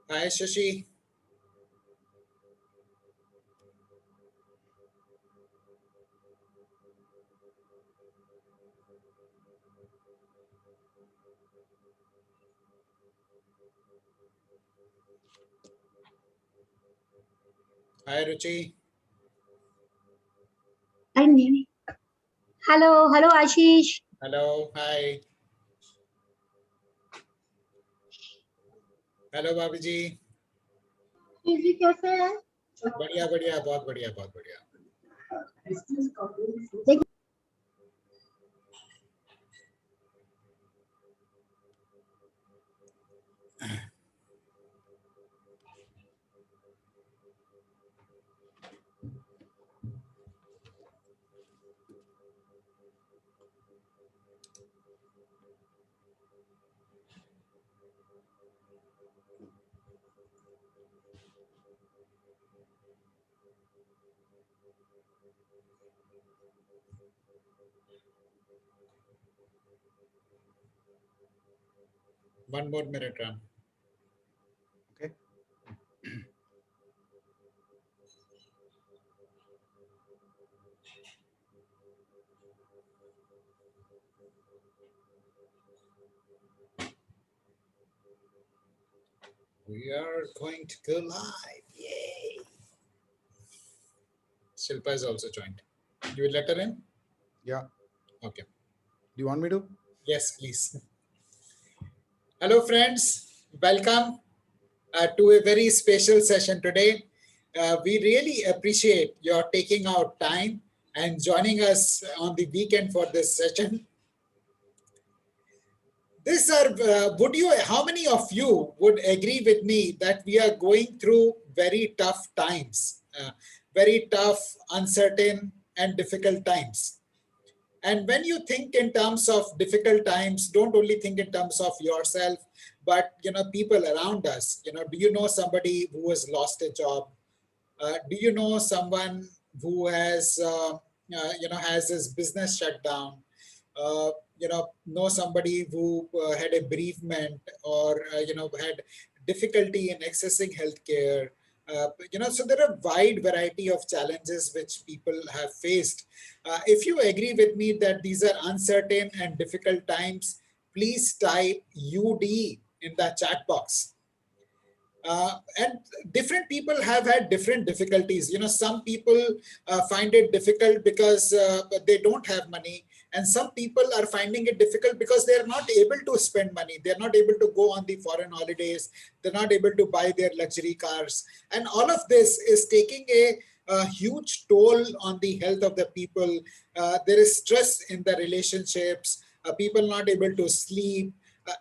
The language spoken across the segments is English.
Hi, Shashi. Hi, Ruchi. And hello Ashish. Hello. Hi. Hello भाभी जी। जी कैसे हैं? बढ़िया बढ़िया, बहुत बढ़िया, बहुत बढ़िया। देखिए, 1 more minute, Ram. Okay. We are going to go live. Yay! Shilpa is also joined. You will let her in? Yeah. Okay. Do you want me to? Yes, please. Hello, friends. Welcome to a very special session today. We really appreciate your taking out time and joining us on the weekend for this session. These are, how many of you would agree with me that we are going through very tough times, very tough, uncertain, and difficult times? And when you think in terms of difficult times, don't only think in terms of yourself, but people around us. Do you know somebody who has lost a job? Do you know someone who has has his business shut down? Know somebody who had a bereavement, or had difficulty in accessing healthcare. So there are a wide variety of challenges which people have faced. If you agree with me that these are uncertain and difficult times, please type UD in the chat box. And different people have had different difficulties. Some people find it difficult because they don't have money, and some people are finding it difficult because they are not able to spend money. They're not able to go on the foreign holidays. They're not able to buy their luxury cars. And all of this is taking a huge toll on the health of the people. There is stress in the relationships, people not able to sleep,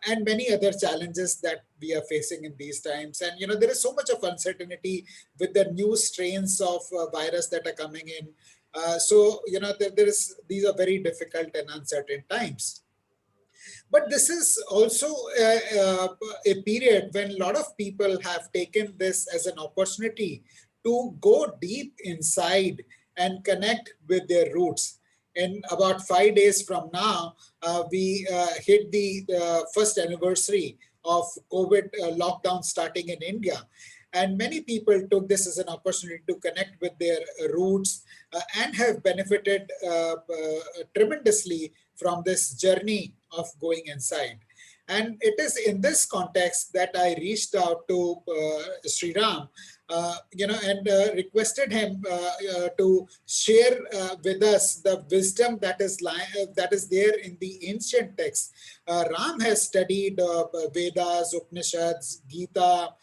and many other challenges that we are facing in these times. And there is so much of uncertainty with the new strains of virus that are coming in. So these are very difficult and uncertain times. But this is also a period when a lot of people have taken this as an opportunity to go deep inside and connect with their roots. In about 5 days from now, we hit the first anniversary of COVID lockdown starting in India. And many people took this as an opportunity to connect with their roots and have benefited tremendously from this journey of going inside. And it is in this context that I reached out to Sriram, and requested him to share with us the wisdom that is there in the ancient texts. Ram has studied Vedas, Upanishads, Gita,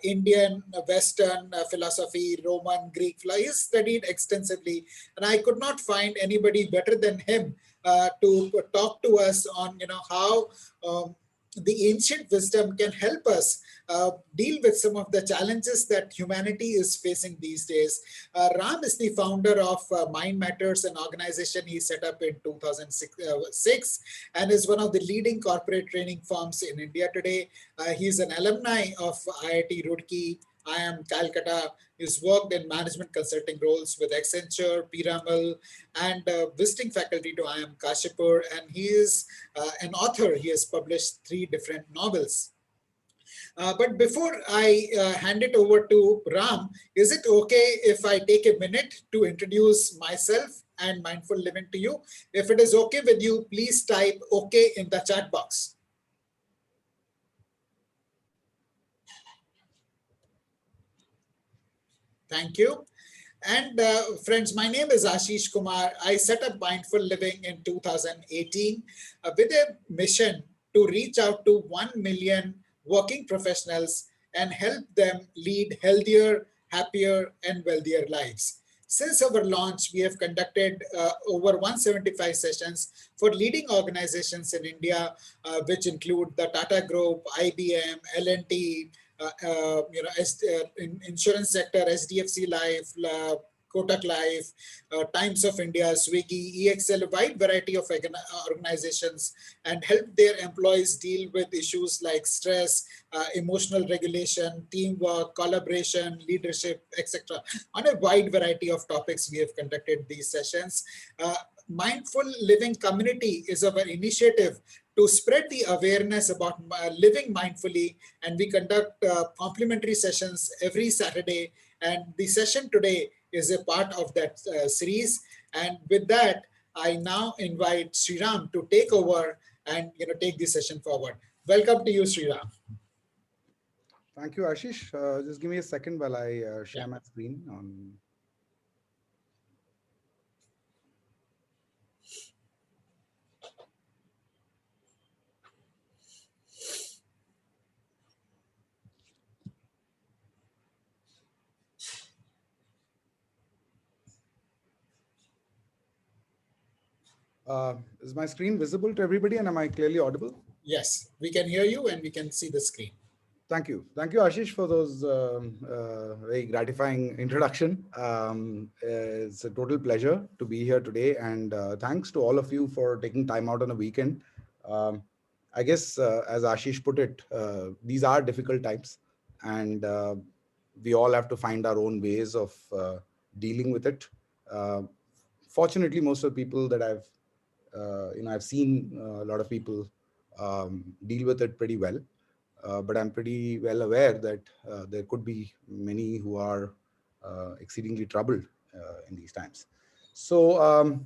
Indian, Western philosophy, Roman, Greek. He's studied extensively, and I could not find anybody better than him to talk to us on how the ancient wisdom can help us deal with some of the challenges that humanity is facing these days. Ram is the founder of Mind Matters, an organization he set up in 2006, and is one of the leading corporate training firms in India today. He's an alumni of IIT Roorkee, IIM Calcutta. He's worked in management consulting roles with Accenture, Piramal, and visiting faculty to IIM Kashipur. And he is an author. He has published 3 different novels. But before I hand it over to Ram, is it okay if I take a minute to introduce myself and mindful living to you? If it is okay with you, please type okay in the chat box. Thank you. And friends, my name is Ashish Kumar. I set up Mindful Living in 2018 with a mission to reach out to 1 million working professionals and help them lead healthier, happier, and wealthier lives. Since our launch, we have conducted over 175 sessions for leading organizations in India, which include the Tata Group, IBM, L&T, insurance sector, SDFC Life, Kotak Life, Times of India, Swiggy, EXL, a wide variety of organizations, and help their employees deal with issues like stress, emotional regulation, teamwork, collaboration, leadership, etc. On a wide variety of topics, we have conducted these sessions. Mindful Living Community is our initiative to spread the awareness about living mindfully, and we conduct complimentary sessions every Saturday, and the session today is a part of that series. And with that, I now invite Sriram to take over and take the session forward. Welcome to you, Sriram. Thank you, Ashish. Just give me a second while I share Yeah. my screen on. Is my screen visible to everybody, and am I clearly audible? Yes, we can hear you and we can see the screen. Thank you. Thank you, Ashish, for those very gratifying introduction. It's a total pleasure to be here today. And thanks to all of you for taking time out on a weekend. I guess, as Ashish put it, these are difficult times. And we all have to find our own ways of dealing with it. Fortunately, most of the people that I've seen a lot of people deal with it pretty well. But I'm pretty well aware that there could be many who are exceedingly troubled in these times. So,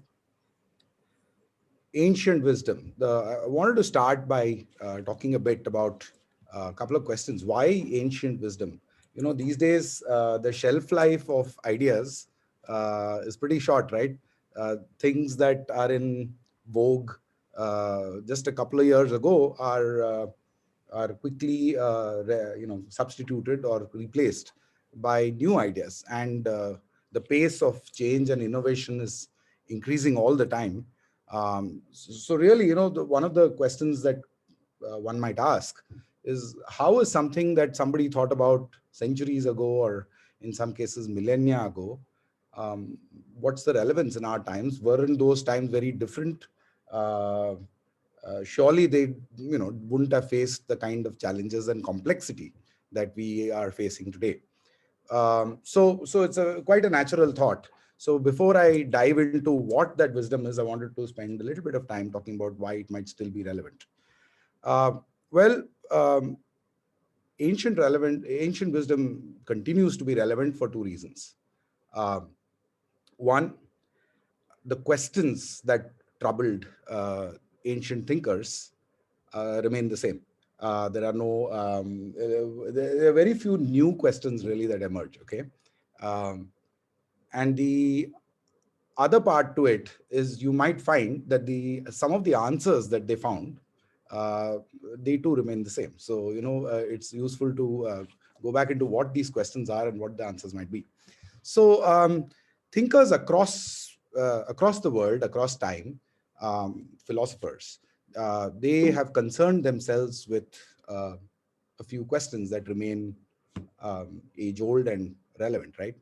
ancient wisdom. I wanted to start by talking a bit about a couple of questions. Why ancient wisdom? These days, the shelf life of ideas is pretty short, right? Things that are in vogue just a couple of years ago are quickly substituted or replaced by new ideas, and the pace of change and innovation is increasing all the time. So really, one of the questions that one might ask is, how is something that somebody thought about centuries ago, or in some cases millennia ago, um, what's the relevance in our times? Weren't those times very different? Surely they wouldn't have faced the kind of challenges and complexity that we are facing today. So it's quite a natural thought. So before I dive into what that wisdom is, I wanted to spend a little bit of time talking about why it might still be relevant. uh, well um, ancient wisdom continues to be relevant for two reasons. One, the questions that troubled ancient thinkers remain the same. There are no, there are very few new questions really that emerge. Okay, um, and the other part to it is, you might find that some of the answers that they found, uh, they too remain the same. So it's useful to go back into what these questions are and what the answers might be. So thinkers across the world, across time, philosophers, they have concerned themselves with a few questions that remain age old and relevant, right?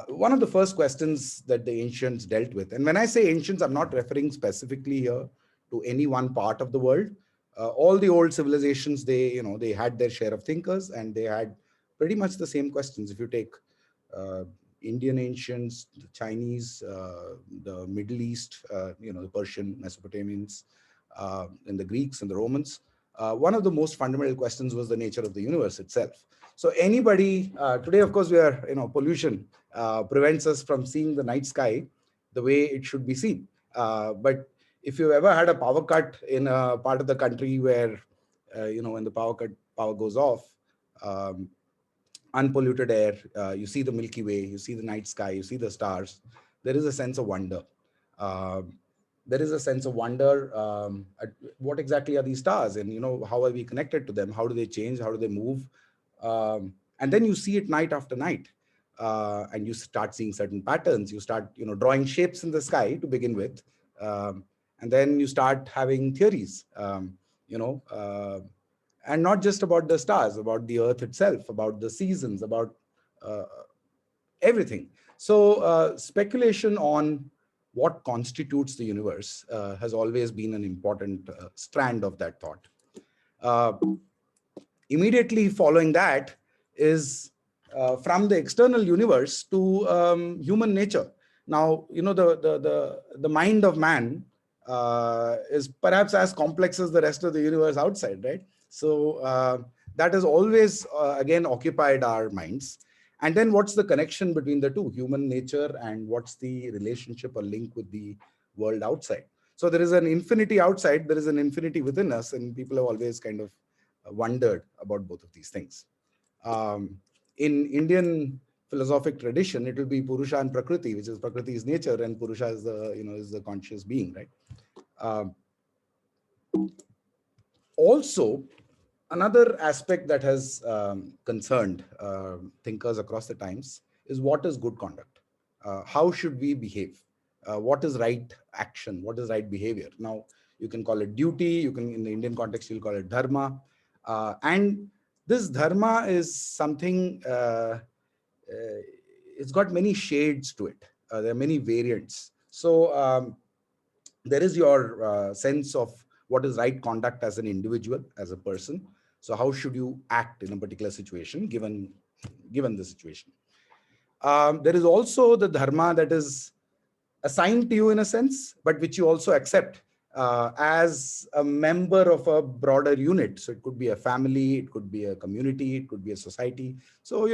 One of the first questions that the ancients dealt with, and when I say ancients, I'm not referring specifically here to any one part of the world. All the old civilizations, they had their share of thinkers, and they had pretty much the same questions. If you take uh, Indian ancients, the Chinese, the Middle East, the Persian, Mesopotamians, and the Greeks and the Romans, one of the most fundamental questions was the nature of the universe itself. So anybody, today, of course, we are, pollution prevents us from seeing the night sky the way it should be seen. But if you've ever had a power cut in a part of the country where, when the power goes off, um, unpolluted air, you see the Milky Way, you see the night sky, you see the stars, there is a sense of wonder. Um, there is a sense of wonder at what exactly are these stars, and how are we connected to them, how do they change, how do they move, and then you see it night after night, and you start seeing certain patterns, you start drawing shapes in the sky to begin with, and then you start having theories, you know and not just about the stars, about the earth itself, about the seasons, about uh, everything. So speculation on what constitutes the universe has always been an important strand of that thought. Uh, Immediately following that is from the external universe to human nature. Now, the mind of man is perhaps as complex as the rest of the universe outside, right? So that has always, again, occupied our minds. And then what's the connection between the two, human nature, and what's the relationship or link with the world outside? So there is an infinity outside, there is an infinity within us, and people have always kind of wondered about both of these things. In Indian philosophic tradition, it will be Purusha and Prakriti, which is Prakriti is nature and Purusha is the conscious being, right? Um, Also, another aspect that has concerned thinkers across the times is what is good conduct? How should we behave? What is right action? What is right behavior? Now, you can call it duty. You can, in the Indian context, you'll call it dharma. And this dharma is something, it's got many shades to it. There are many variants. So there is your sense of what is right conduct as an individual, as a person. So how should you act in a particular situation, given the situation? There is also the dharma that is assigned to you in a sense, but which you also accept as a member of a broader unit. So it could be a family, it could be a community, it could be a society. So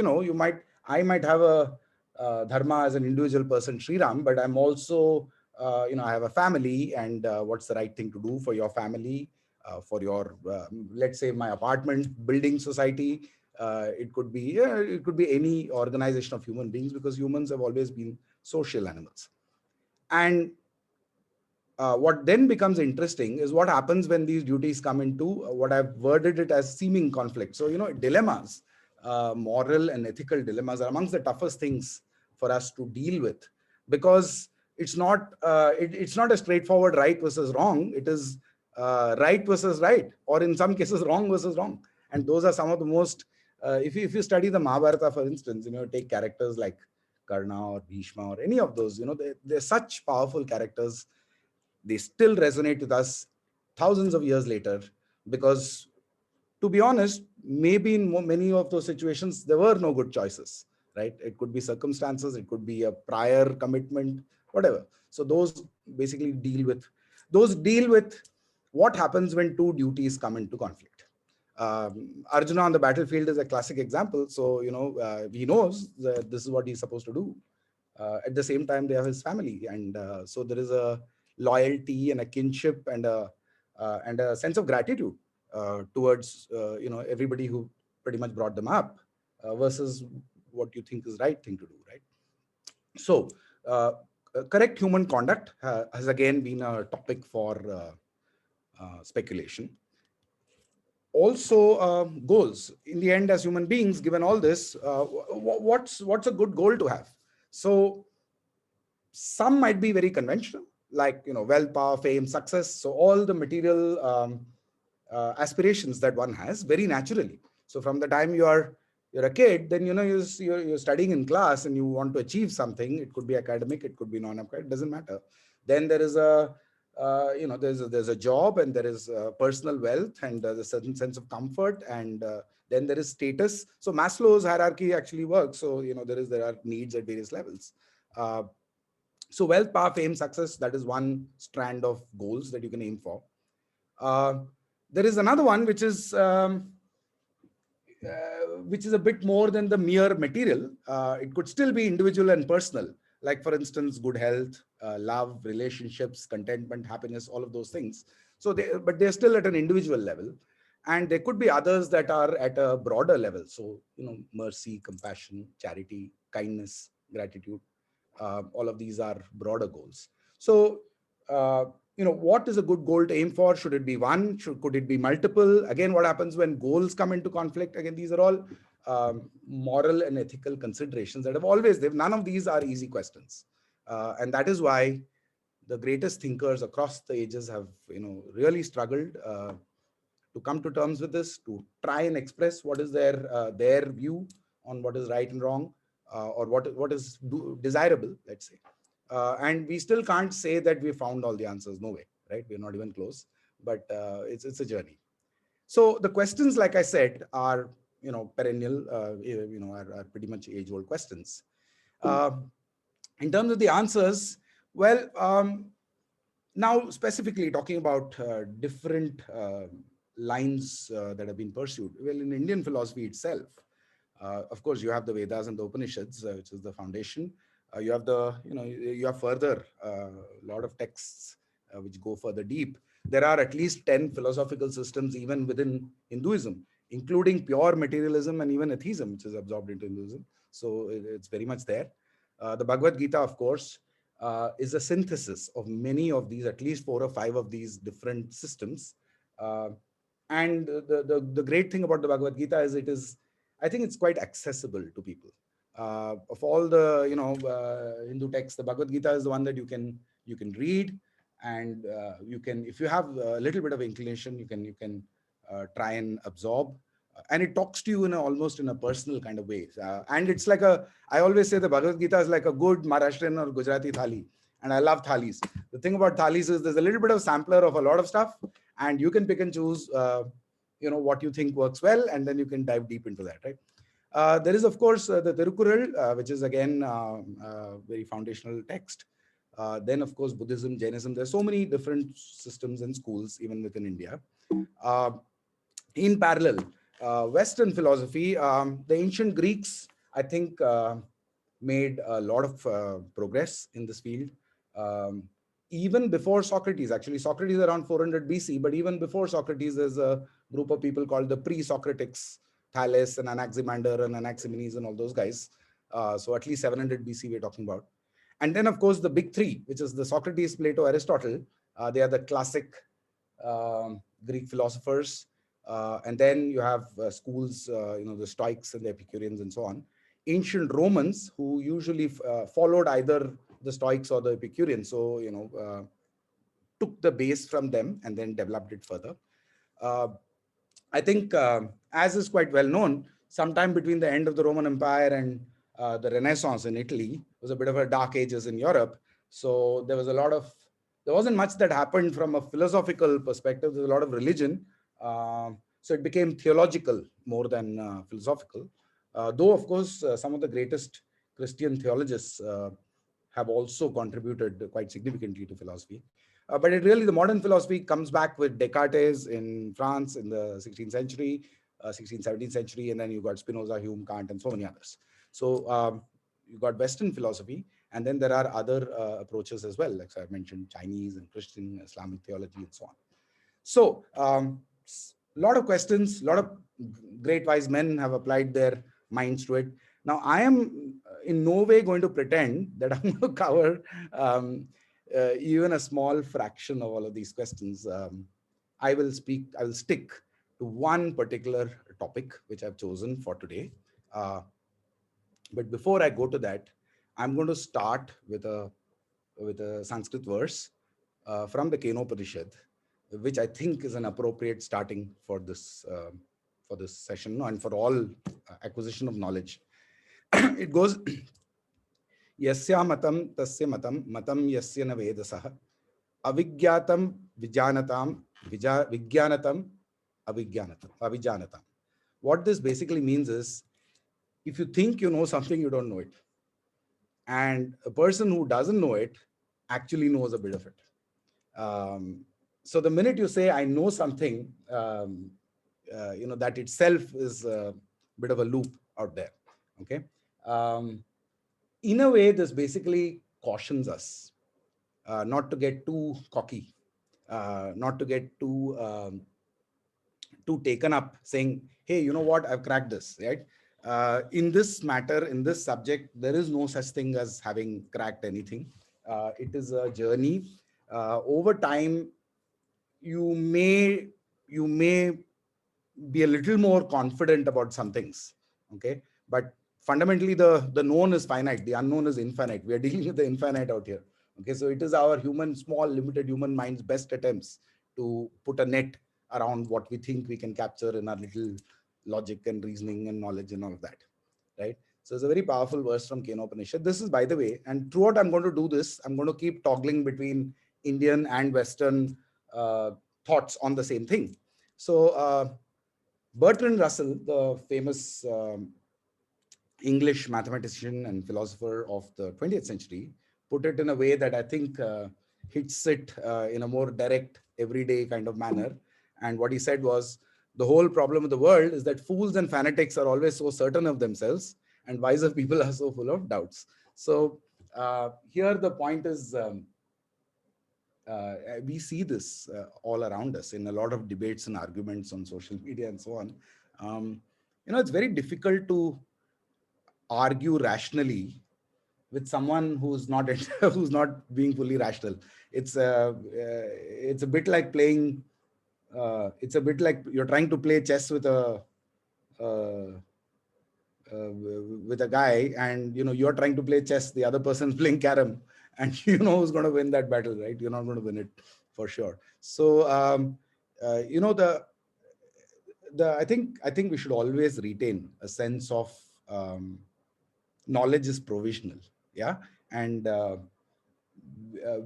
I might have a dharma as an individual person, Sriram, but I'm also I have a family, and what's the right thing to do for your family, for your let's say my apartment building society. It could be any organization of human beings, because humans have always been social animals. And what then becomes interesting is what happens when these duties come into what I've worded it as seeming conflict. So, dilemmas, moral and ethical dilemmas are amongst the toughest things for us to deal with, because it's not a straightforward right versus wrong. It is right versus right, or in some cases wrong versus wrong. And those are some of the most, if you study the Mahabharata, for instance, take characters like Karna or Bhishma or any of those, they're such powerful characters. They still resonate with us thousands of years later, because, to be honest, maybe in many of those situations there were no good choices, right? It could be circumstances, it could be a prior commitment, whatever. So those deal with what happens when two duties come into conflict. Arjuna on the battlefield is a classic example. So he knows that this is what he's supposed to do. At the same time, they have his family, and so there is a loyalty and a kinship and a sense of gratitude towards everybody who pretty much brought them up, versus what you think is right thing to do, right? So correct human conduct has again been a topic for speculation. Also, goals. In the end, as human beings, given all this, what's a good goal to have? So some might be very conventional, like wealth, power, fame, success. So all the material aspirations that one has very naturally. So from the time you're a kid, then you're studying in class and you want to achieve something. It could be academic, it could be non-academic, it doesn't matter. Then there is there's a job, and there is personal wealth, and there's a certain sense of comfort, and then there is status. So Maslow's hierarchy actually works. So there are needs at various levels. So wealth, power, fame, success, that is one strand of goals that you can aim for. There is another one which is a bit more than the mere material. It could still be individual and personal, like for instance, good health, love, relationships, contentment, happiness, all of those things. So but they're still at an individual level. And there could be others that are at a broader level. So, mercy, compassion, charity, kindness, gratitude, all of these are broader goals. So, what is a good goal to aim for? Should it be one? Could it be multiple? Again, what happens when goals come into conflict? Again, these are all moral and ethical considerations that have always lived. None of these are easy questions. And that is why the greatest thinkers across the ages have, really struggled to come to terms with this, to try and express what is their view on what is right and wrong, or what is desirable, let's say. And we still can't say that we found all the answers. No way, right? We're not even close. But it's a journey. So the questions, like I said, are perennial, are pretty much age-old questions. In terms of the answers, well, now specifically talking about different lines that have been pursued. Well, in Indian philosophy itself, of course, you have the Vedas and the Upanishads, which is the foundation. You have you have further a lot of texts which go further deep. There are at least 10 philosophical systems even within Hinduism, including pure materialism and even atheism, which is absorbed into Hinduism. So it's very much there. The Bhagavad Gita, of course, is a synthesis of many of these, at least 4 or 5 of these different systems. And the great thing about the Bhagavad Gita is I think it's quite accessible to people. Of all the Hindu texts, the Bhagavad Gita is the one that you can read, and you can, if you have a little bit of inclination, you can try and absorb. And it talks to you almost in a personal kind of way. And it's like I always say the Bhagavad Gita is like a good Maharashtrian or Gujarati thali. And I love thalis. The thing about thalis is there's a little bit of sampler of a lot of stuff, and you can pick and choose, what you think works well, and then you can dive deep into that, right? There is, of course, the Tirukkural, which is again very foundational text. Then, of course, Buddhism, Jainism. There's so many different systems and schools even within India. In parallel, Western philosophy, the ancient Greeks, I think, made a lot of progress in this field. Even before Socrates, actually, Socrates around 400 BC, but even before Socrates, there's a group of people called the pre-Socratics, Thales and Anaximander and Anaximenes and all those guys. So at least 700 BC we're talking about. And then, of course, the big three, which is the Socrates, Plato, Aristotle. They are the classic Greek philosophers. And then you have schools, the Stoics and the Epicureans and so on. Ancient Romans, who usually followed either the Stoics or the Epicureans, so took the base from them and then developed it further. I think, as is quite well known, sometime between the end of the Roman Empire and the Renaissance in Italy was a bit of a dark ages in Europe. So there wasn't much that happened from a philosophical perspective. There's a lot of religion. So it became theological more than philosophical. Though, of course, some of the greatest Christian theologians have also contributed quite significantly to philosophy. But the modern philosophy comes back with Descartes in France in the 16th century, 16th, 17th century, and then you've got Spinoza, Hume, Kant, and so many others. So you've got Western philosophy, and then there are other approaches as well, like I mentioned, Chinese and Christian, Islamic theology, and so on. So a lot of questions, a lot of great wise men have applied their minds to it. Now, I am in no way going to pretend that I'm going to cover even a small fraction of all of these questions. I will stick to one particular topic which I've chosen for today. But before I go to that, I'm going to start with a Sanskrit verse from the Kenopanishad, which I think is an appropriate starting for this session and for all acquisition of knowledge. It goes, Yasya matam tasya matam yasya na vedasah, avigyatam vijanatam, vijyanatam avijanatam. What this basically means is, if you think you know something, you don't know it. And a person who doesn't know it actually knows a bit of it. So the minute you say, I know something, that itself is a bit of a loop out there. Okay. In a way, this basically cautions us not to get too cocky, not to get too taken up saying, hey, you know what, I've cracked this, right? In this matter, in this subject, there is no such thing as having cracked anything. It is a journey. Over time, you may be a little more confident about some things. Okay. But fundamentally, the known is finite, the unknown is infinite. We are dealing with the infinite out here. Okay. So it is our small limited human mind's best attempts to put a net around what we think we can capture in our little logic and reasoning and knowledge and all of that, right? So it's a very powerful verse from Kenopanishad. This is, by the way, and throughout I'm going to do this, I'm going to keep toggling between Indian and Western thoughts on the same thing. So Bertrand Russell, the famous English mathematician and philosopher of the 20th century, put it in a way that I think hits it in a more direct, everyday kind of manner. And what he said was, the whole problem of the world is that fools and fanatics are always so certain of themselves, and wiser people are so full of doubts. So here the point is, we see this all around us in a lot of debates and arguments on social media and so on. It's very difficult to argue rationally with someone who's not who's not being fully rational. It's a bit like playing. It's a bit like you're trying to play chess with uh, a guy, and you're trying to play chess. The other person's playing carom, and you know who's going to win that battle, right? You're not going to win it for sure. So I think we should always retain a sense of knowledge is provisional, yeah, and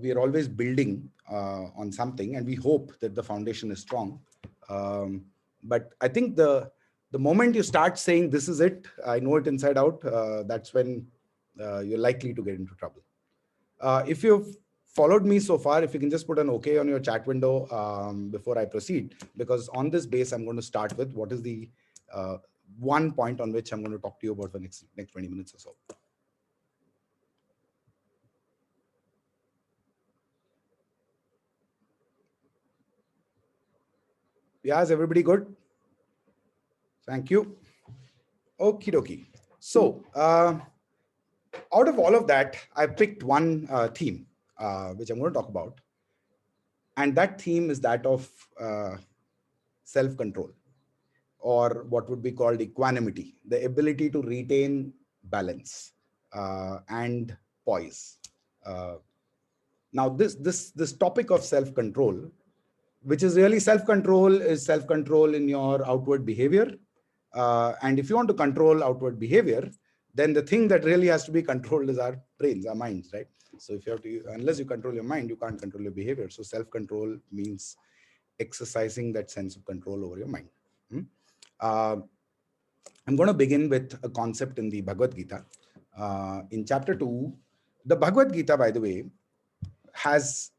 we are always building on something, and we hope that the foundation is strong. But I think the moment you start saying this is it, I know it inside out, that's when you're likely to get into trouble. If you've followed me so far, if you can just put an okay on your chat window before I proceed, because on this base, I'm going to start with what is the one point on which I'm going to talk to you about for next 20 minutes or so. Yeah, is everybody good? Thank you. Okie dokie. So out of all of that, I picked one theme, which I'm going to talk about. And that theme is that of self-control, or what would be called equanimity, the ability to retain balance and poise. Now, this topic of self-control, which is really self-control, is self-control in your outward behavior. And if you want to control outward behavior, then the thing that really has to be controlled is our brains, our minds, right? So if you have to, unless you control your mind, you can't control your behavior. So self-control means exercising that sense of control over your mind. I'm going to begin with a concept in the Bhagavad Gita. In chapter 2, the Bhagavad Gita, by the way, has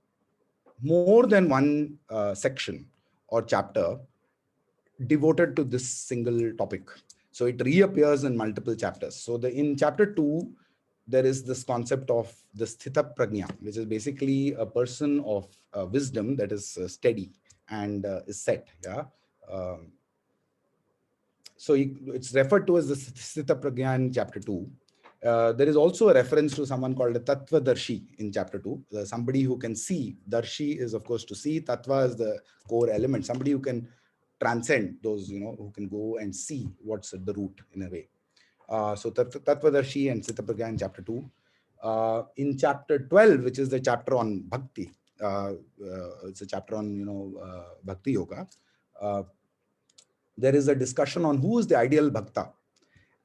more than one section or chapter devoted to this single topic. So it reappears in multiple chapters. So in chapter 2, there is this concept of the sthita prajna, which is basically a person of wisdom that is steady and is set. Yeah. So it's referred to as the sthita prajna in chapter 2. There is also a reference to someone called a tattva darshi in chapter 2. Somebody who can see. Darshi is, of course, to see. Tattva is the core element. Somebody who can transcend those, who can go and see what's at the root in a way. So tattva darshi and sthita prajna in chapter 2. In chapter 12, which is the chapter on bhakti, it's a chapter on, bhakti yoga. There is a discussion on who is the ideal bhakta.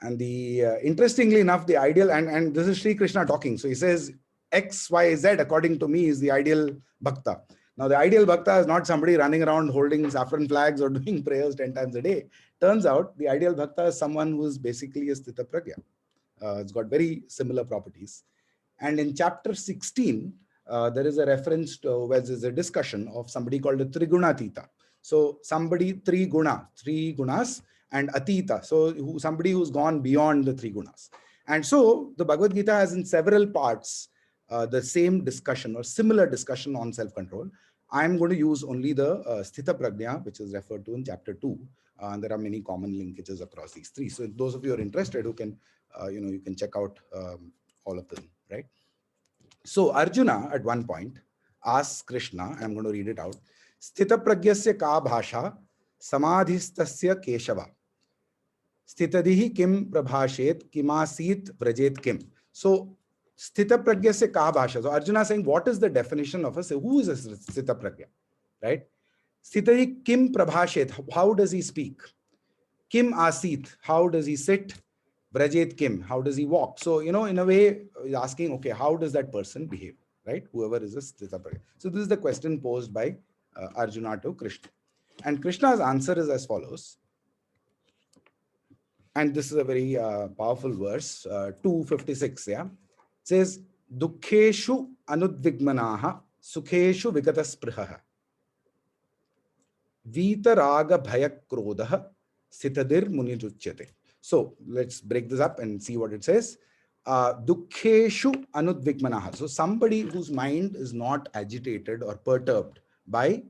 And interestingly enough, the ideal, and this is Sri Krishna talking. So he says, X, Y, Z, according to me, is the ideal bhakta. Now, the ideal bhakta is not somebody running around holding saffron flags or doing prayers 10 times a day. Turns out, the ideal bhakta is someone who is basically a sthita prajna. It's got very similar properties. And in chapter 16, there is a reference to where there's a discussion of somebody called a Trigunatita. So somebody, three gunas, and Atita. So somebody who's gone beyond the three gunas. And so the Bhagavad Gita has in several parts the same discussion or similar discussion on self-control. I'm going to use only the Sthita Prajna, which is referred to in chapter 2. And there are many common linkages across these three. So those of you who are interested, who can, you can check out all of them, right? So Arjuna at one point asks Krishna, I'm going to read it out. Sthita pragyasya ka bhasha samadhistasya keshava. Sthitadihi kim prabhashet kimasit vrajet kim. So Sthita pragyasya ka bhasha. So Arjuna is saying, what is the definition of who is a Sthita pragya, right? Sthitadihi kim prabhashet. How does he speak? Kim asit. How does he sit? Vrajet kim, how does he walk? So, in a way, asking, okay, how does that person behave, right? Whoever is a Sthita Prajna. So this is the question posed by Arjuna to Krishna. And Krishna's answer is as follows. And this is a very powerful verse, 256, yeah? It says, Dukkheshu anudvigmanaha, sukheshu vigatasprihaha, vita raga bhayak krodaha, sitadir muniruchyate. So let's break this up and see what it says. Dukkheshu anudvigmanaha. So somebody whose mind is not agitated or perturbed by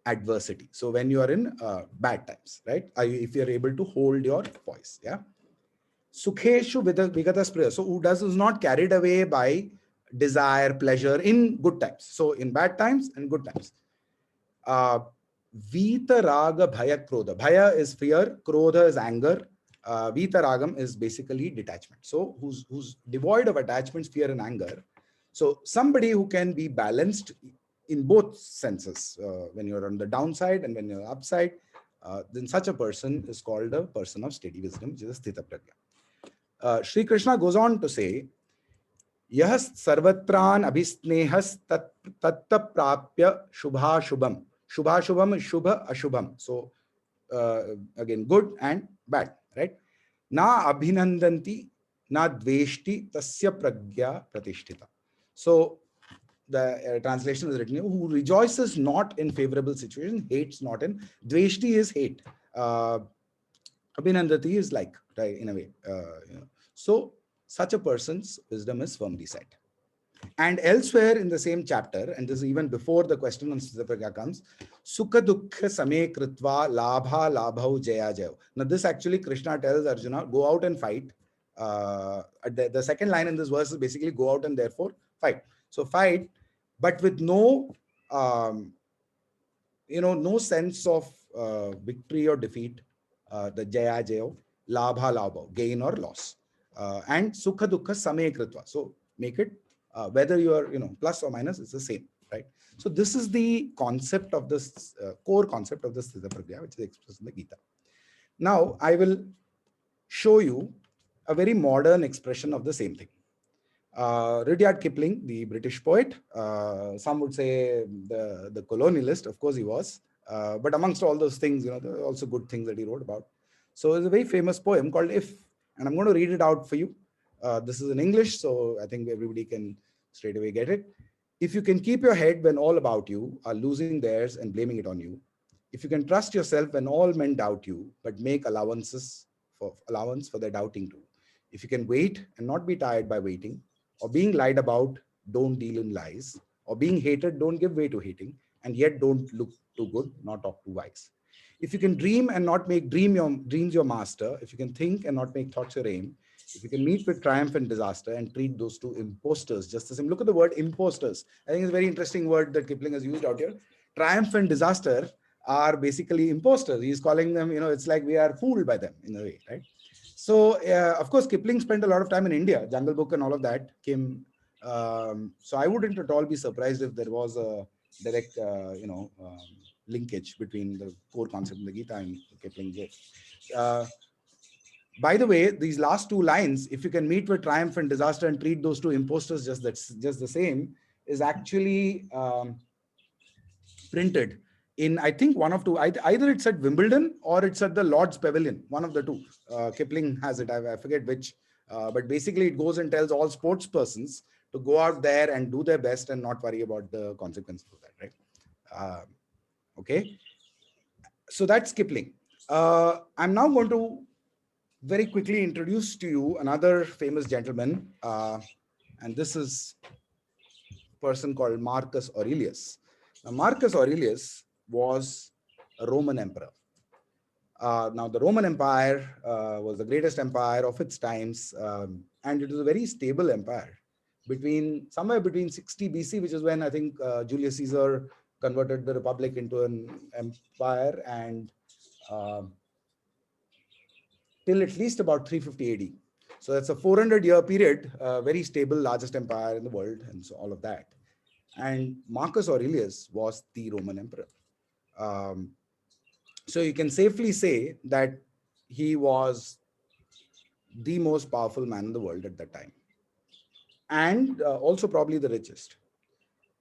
adversity. So when you are in bad times, right? If you're able to hold your voice, yeah. Sukheshu vigataspriya. So who's not carried away by desire, pleasure in good times. So in bad times and good times. Vita raga bhaya krodha. Bhaya is fear, krodha is anger. Vita ragam is basically detachment. So who's devoid of attachments, fear and anger. So somebody who can be balanced in both senses, when you're on the downside and when you're upside, then such a person is called a person of steady wisdom, which is a Sthita Prajna. Sri Krishna goes on to say, Yahas sarvatran abhisnehas tatta prapya shubha shubham. Shubha shubham is shubha ashubham. So again, good and bad, right? Na abhinandanti, na dveshti, tasya pragya pratishtita. So the translation is written, who rejoices not in favorable situation, hates not in. Dveshti is hate. Abhinandati is like, right, in a way. So such a person's wisdom is firmly set. And elsewhere in the same chapter, and this is even before the question on Sthita Prajna comes, Sukha Dukkha Same Kritva Labha Labhau Jaya Jayo. Now this actually Krishna tells Arjuna, go out and fight. The second line in this verse is basically go out and therefore fight. So fight, but with no, no sense of victory or defeat, the Jaya Jayo, Labha Labhau, gain or loss. And Sukha Dukkha Same Kritva. So make it whether you are, plus or minus, it's the same, right? So this is the concept of this, core concept of the Sthita Prajna, which is expressed in the Gita. Now, I will show you a very modern expression of the same thing. Rudyard Kipling, the British poet, some would say the colonialist, of course he was, but amongst all those things, there are also good things that he wrote about. So there's a very famous poem called If, and I'm going to read it out for you. This is in English, so I think everybody can straight away get it. If you can keep your head when all about you are losing theirs and blaming it on you, if you can trust yourself when all men doubt you, but make allowance for their doubting too. If you can wait and not be tired by waiting, or being lied about, don't deal in lies, or being hated, don't give way to hating, and yet don't look too good, not talk too wise. If you can dream and not make dreams your master, if you can think and not make thoughts your aim, if you can meet with triumph and disaster and treat those two imposters just the same. Look at the word imposters. I think it's a very interesting word that Kipling has used out here. Triumph and disaster are basically imposters. He's calling them, it's like we are fooled by them in a way, right? So, of course, Kipling spent a lot of time in India. Jungle Book and all of that came. So I wouldn't at all be surprised if there was a direct, linkage between the core concept in the Gita and Kipling. By the way, these last two lines, if you can meet with triumph and disaster and treat those two imposters just the same, is actually printed in, I think, one of two. Either it's at Wimbledon or it's at the Lord's Pavilion, one of the two. Kipling has it, I forget which. But basically, it goes and tells all sports persons to go out there and do their best and not worry about the consequences of that, right? Okay, so that's Kipling. I'm now going to very quickly introduce to you another famous gentleman, and this is a person called Marcus Aurelius. Now, Marcus Aurelius was a Roman emperor. Now, the Roman Empire was the greatest empire of its times, and it was a very stable empire. Somewhere between 60 BC, which is when I think Julius Caesar converted the republic into an empire, and till at least about 350 AD. So that's a 400-year period, very stable, largest empire in the world, and so all of that. And Marcus Aurelius was the Roman emperor. So you can safely say that he was the most powerful man in the world at that time, and also probably the richest.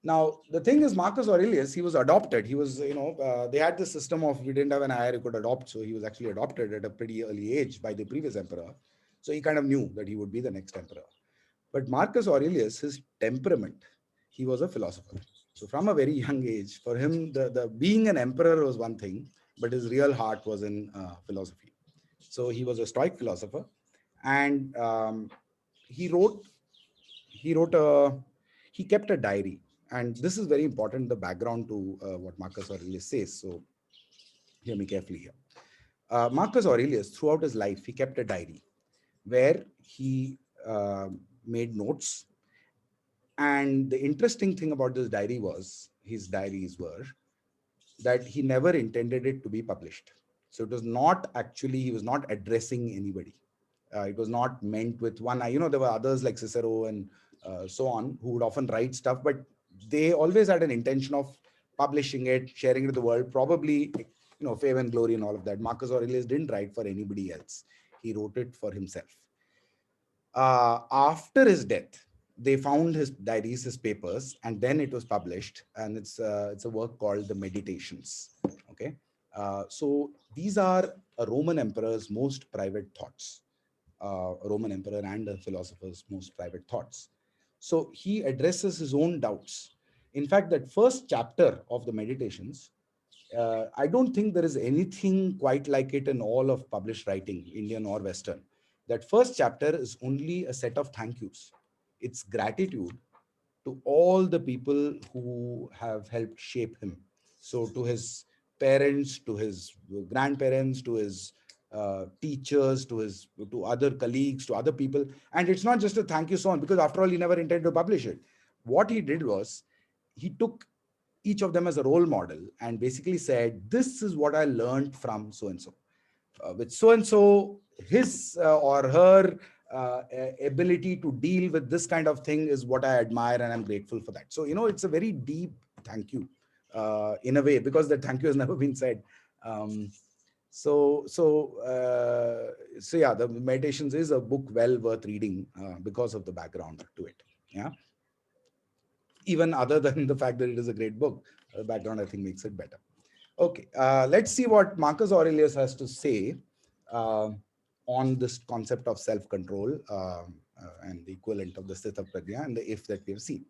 Now, the thing is, Marcus Aurelius, he was adopted. He was, they had this system of, we didn't have an heir, you could adopt. So he was actually adopted at a pretty early age by the previous emperor. So he kind of knew that he would be the next emperor. But Marcus Aurelius, his temperament, he was a philosopher. So from a very young age, for him, the being an emperor was one thing, but his real heart was in philosophy. So he was a Stoic philosopher, and he kept a diary. And this is very important, the background to what Marcus Aurelius says. So hear me carefully here. Marcus Aurelius, throughout his life, he kept a diary where he made notes. And the interesting thing about this diary was, his diaries were, that he never intended it to be published. So it was not actually, he was not addressing anybody. It was not meant with one eye. There were others like Cicero and so on, who would often write stuff, but they always had an intention of publishing it, sharing it with the world, probably, fame and glory and all of that. Marcus Aurelius didn't write for anybody else. He wrote it for himself. After his death, they found his diaries, his papers, and then it was published. And it's a work called the Meditations. Okay. So these are a Roman emperor's most private thoughts. A Roman emperor and a philosopher's most private thoughts. So he addresses his own doubts. In fact, that first chapter of the Meditations, I don't think there is anything quite like it in all of published writing, Indian or Western. That first chapter is only a set of thank yous. It's gratitude to all the people who have helped shape him. So to his parents, to his grandparents, to his teachers, to other colleagues, to other people. And it's not just a thank you so on, because after all, he never intended to publish it. What he did was, he took each of them as a role model and basically said, this is what I learned from so-and-so. With so-and-so, his or her ability to deal with this kind of thing is what I admire, and I'm grateful for that. So, it's a very deep thank you in a way, because the thank you has never been said. So yeah, the Meditations is a book well worth reading because of the background to it. Yeah. Even other than the fact that it is a great book, the background, I think, makes it better. Okay, let's see what Marcus Aurelius has to say on this concept of self-control and the equivalent of the Sthita Prajna and the if that we have seen.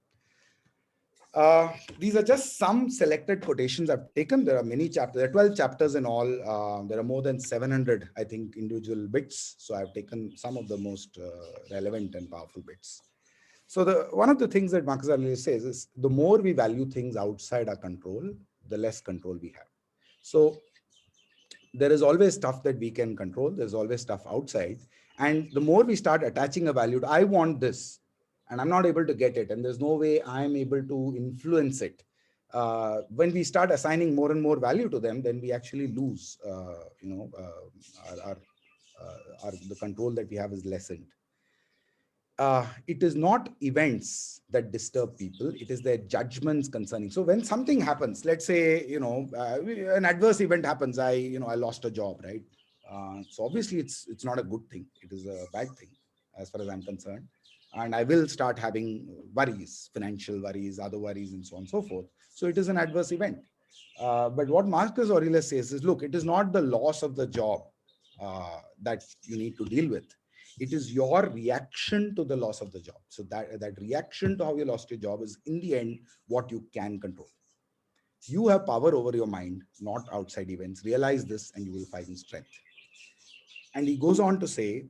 These are just some selected quotations I've taken. There are many chapters. There are 12 chapters in all. There are more than 700, I think, individual bits. So I've taken some of the most relevant and powerful bits. So one of the things that Marcus Aurelius says is, the more we value things outside our control, the less control we have. So there is always stuff that we can control. There's always stuff outside. And the more we start attaching a value to, I want this, and I'm not able to get it, and there's no way I'm able to influence it. When we start assigning more and more value to them, then we actually lose, the control that we have is lessened. It is not events that disturb people, it is their judgments concerning. So when something happens, let's say, an adverse event happens, I lost a job, right? So obviously it's not a good thing. It is a bad thing as far as I'm concerned. And I will start having worries, financial worries, other worries, and so on and so forth. So it is an adverse event. But what Marcus Aurelius says is, look, it is not the loss of the job that you need to deal with. It is your reaction to the loss of the job. So that reaction to how you lost your job is in the end what you can control. You have power over your mind, not outside events. Realize this and you will find strength. And he goes on to say,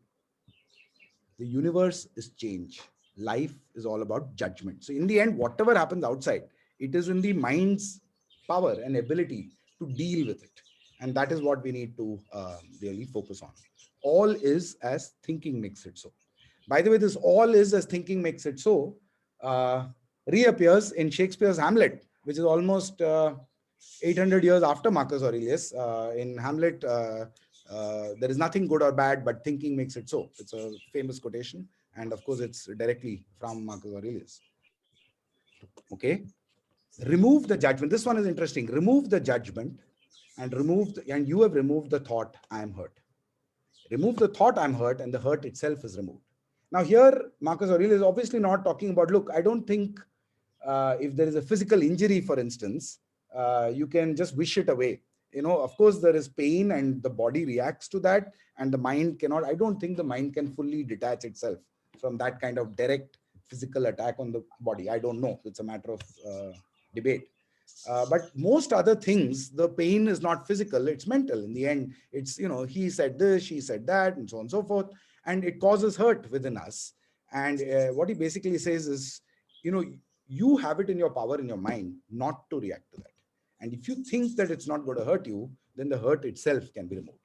the universe is change. Life is all about judgment. So in the end, whatever happens outside, it is in the mind's power and ability to deal with it. And that is what we need to really focus on. All is as thinking makes it so. By the way, this all is as thinking makes it so reappears in Shakespeare's Hamlet, which is almost 800 years after Marcus Aurelius. In Hamlet, there is nothing good or bad, but thinking makes it so. It's a famous quotation. And of course, it's directly from Marcus Aurelius. Okay. Remove the judgment. This one is interesting. Remove the judgment and and you have removed the thought, I am hurt. Remove the thought, I'm hurt, and the hurt itself is removed. Now here, Marcus Aurelius is obviously not talking about, look, I don't think if there is a physical injury, for instance, you can just wish it away. Of course, there is pain and the body reacts to that and the mind cannot. I don't think the mind can fully detach itself from that kind of direct physical attack on the body. I don't know. It's a matter of debate. But most other things, the pain is not physical, it's mental. In the end, it's, he said this, she said that, and so on and so forth. And it causes hurt within us. And what he basically says is, you have it in your power, in your mind, not to react to that. And if you think that it's not going to hurt you, then the hurt itself can be removed.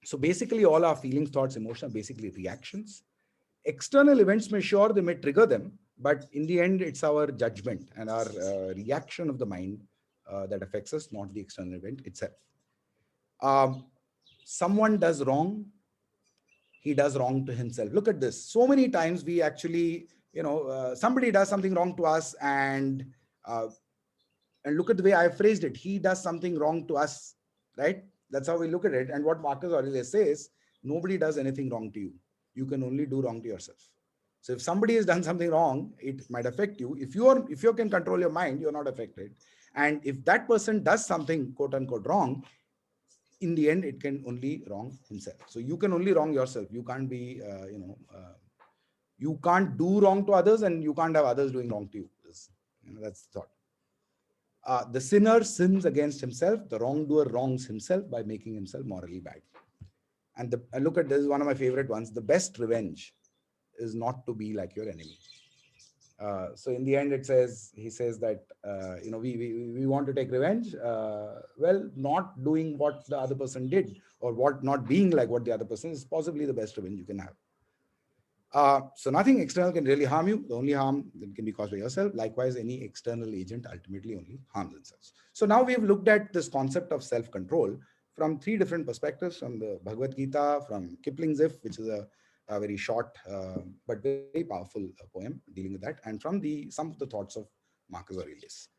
So basically, all our feelings, thoughts, emotions are basically reactions. External events they may trigger them, but in the end, it's our judgment and our reaction of the mind that affects us, not the external event itself. Someone does wrong, he does wrong to himself. Look at this. So many times we actually, somebody does something wrong to us, and look at the way I phrased it. He does something wrong to us, right? That's how we look at it. And what Marcus Aurelius says, nobody does anything wrong to you. You can only do wrong to yourself. So if somebody has done something wrong, it might affect you. If you can control your mind, you're not affected. And if that person does something, quote unquote, wrong, in the end, it can only wrong himself. So you can only wrong yourself. You can't be, you can't do wrong to others, and you can't have others doing wrong to you. That's the thought. The sinner sins against himself. The wrongdoer wrongs himself by making himself morally bad. And look at this, is one of my favorite ones. The best revenge is not to be like your enemy. So in the end, he says that, we want to take revenge. Well, not doing what the other person did, or not being like what the other person is possibly the best revenge you can have. So nothing external can really harm you. The only harm that can be caused by yourself. Likewise, any external agent ultimately only harms themselves. So now we have looked at this concept of self-control from three different perspectives: from the Bhagavad Gita, from Kipling's If, which is a very short but very powerful poem dealing with that, and from some of the thoughts of Marcus Aurelius.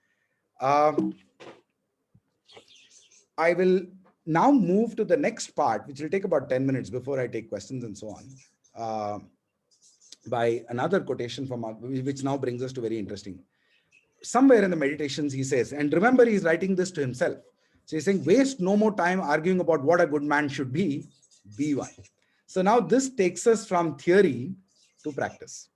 I will now move to the next part, which will take about 10 minutes before I take questions and so on, by another quotation from which now brings us to very interesting. Somewhere in the meditations, he says, and remember, he's writing this to himself. So he's saying, waste no more time arguing about what a good man should be one. So now this takes us from theory to practice,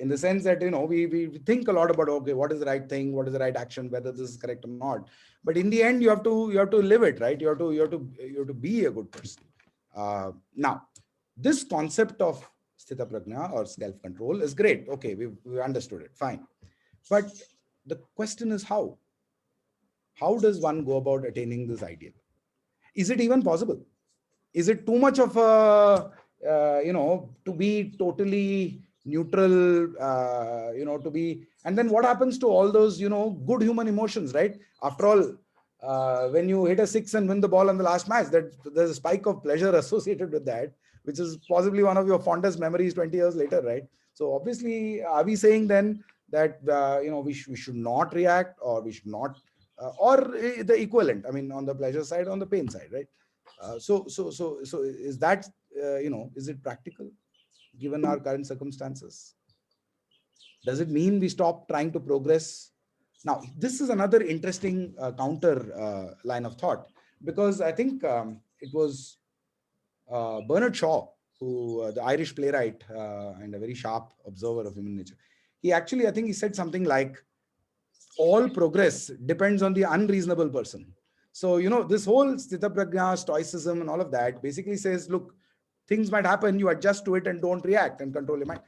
in the sense that, we think a lot about, okay, what is the right thing, what is the right action, whether this is correct or not. But in the end, you have to live it, right? You have to be a good person. Now, this concept of sthita prajna or self-control is great. Okay, we understood it, fine. But the question is how? How does one go about attaining this ideal? Is it even possible? Is it too much of a, to be totally neutral, to be, and then what happens to all those, good human emotions, right? After all, when you hit a six and win the ball on the last match, there's a spike of pleasure associated with that, which is possibly one of your fondest memories 20 years later, right? So obviously, are we saying then that, we should not react, or we should not, or the equivalent, I mean, on the pleasure side, on the pain side, right? So is that, is it practical given our current circumstances? Does it mean we stop trying to progress? Now, this is another interesting counter line of thought, because I think it was Bernard Shaw, who the Irish playwright and a very sharp observer of human nature, he actually, I think he said something like, all progress depends on the unreasonable person. So, this whole Sthita Prajna, Stoicism and all of that basically says, look, things might happen, you adjust to it and don't react and control your mind.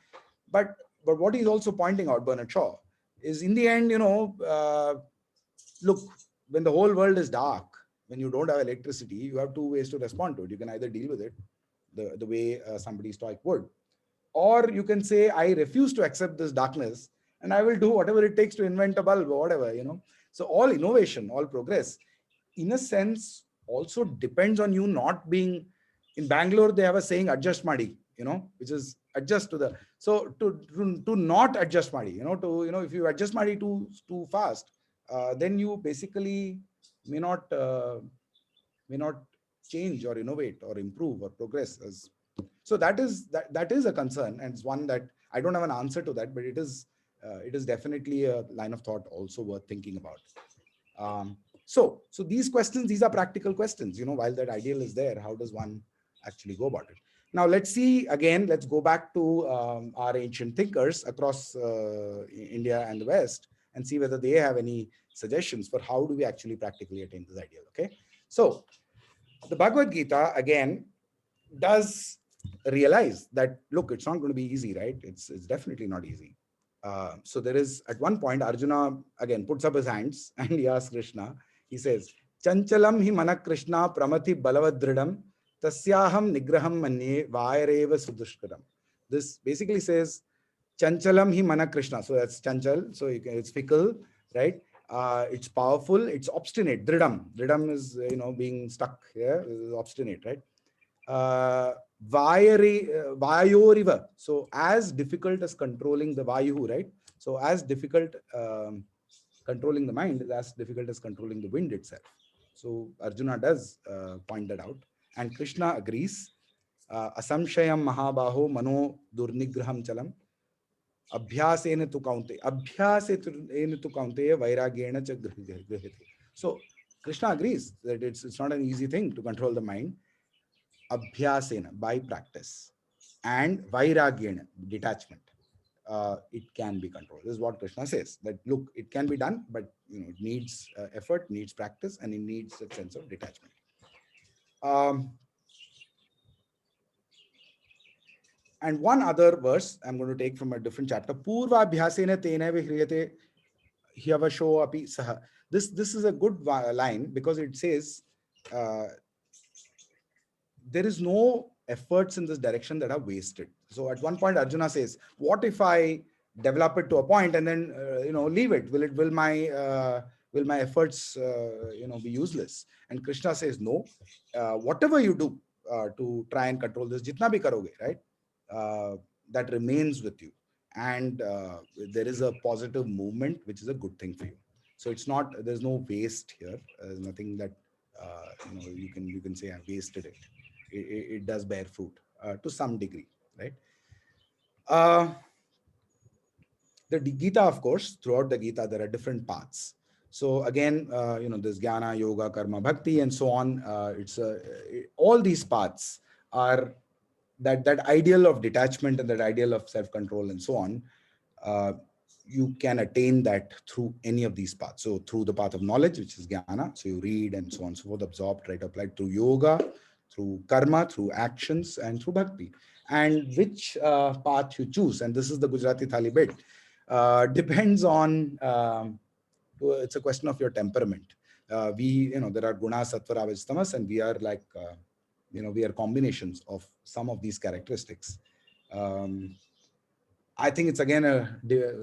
But what he's also pointing out, Bernard Shaw, is in the end, look, when the whole world is dark, when you don't have electricity, you have two ways to respond to it. You can either deal with it the way somebody stoic would, or you can say, I refuse to accept this darkness and I will do whatever it takes to invent a bulb or whatever. So all innovation, all progress, in a sense, also depends on you not being. In Bangalore, they have a saying, adjust madi, which is adjust to the. So to not adjust madi, if you adjust madi too fast, then you basically may not change or innovate or improve or progress. So that is a concern, and it's one that I don't have an answer to that, but it is definitely a line of thought also worth thinking about. So these questions, these are practical questions. While that ideal is there, how does one actually go about it? Now let's see again. Let's go back to our ancient thinkers across India and the West and see whether they have any suggestions for how do we actually practically attain this ideal. Okay, so the Bhagavad Gita again does realize that, look, it's not going to be easy, right? It's definitely not easy. So there is, at one point, Arjuna again puts up his hands and he asks Krishna, he says, Chanchalam hi mana Krishna pramati balavadridam tasyaham nigraham manye vaireva sudushkaram. This basically says, Chanchalam hi mana Krishna. So that's Chanchal. So it's fickle, right? It's powerful. It's obstinate. Dridam. Dridam is, being stuck here. Is obstinate, right? Vayoriva. So as difficult as controlling the Vayu, right? So as difficult controlling the mind is as difficult as controlling the wind itself. So Arjuna does point that out. And Krishna agrees. Asamshayam mahabaho mano durnigraham chalam. Abhyasena tu kaunte vairagyena cha grihite. So Krishna agrees that it's not an easy thing to control the mind. Abhyasena, by practice, and vairagyena, detachment, it can be controlled. This is what Krishna says, that look, it can be done, but it needs effort, needs practice, and it needs a sense of detachment. And one other verse I'm going to take from a different chapter. Purva abhyasena tena vihriyate hyavasho api saha. This is a good line because it says there is no efforts in this direction that are wasted. So at one point Arjuna says, what if I develop it to a point and then leave it? Will my efforts be useless? And Krishna says, no, whatever you do to try and control this, jitna bhi karoge, right? That remains with you, and there is a positive movement, which is a good thing for you. So there's no waste here. There's nothing that you can say I wasted it. It does bear fruit to some degree, right? The Gita, of course, throughout the Gita there are different paths. So again, there's jnana, yoga, karma, bhakti, and so on. All these paths are that ideal of detachment and that ideal of self-control and so on. You can attain that through any of these paths. So through the path of knowledge, which is jnana, so you read and so on and so forth, absorb, try to apply, through yoga, through karma, through actions, and through bhakti. And which path you choose, and this is the Gujarati Thali bit, depends on, it's a question of your temperament. There are guna, sattva, rajas, tamas, and we are like, we are combinations of some of these characteristics. I think it's again a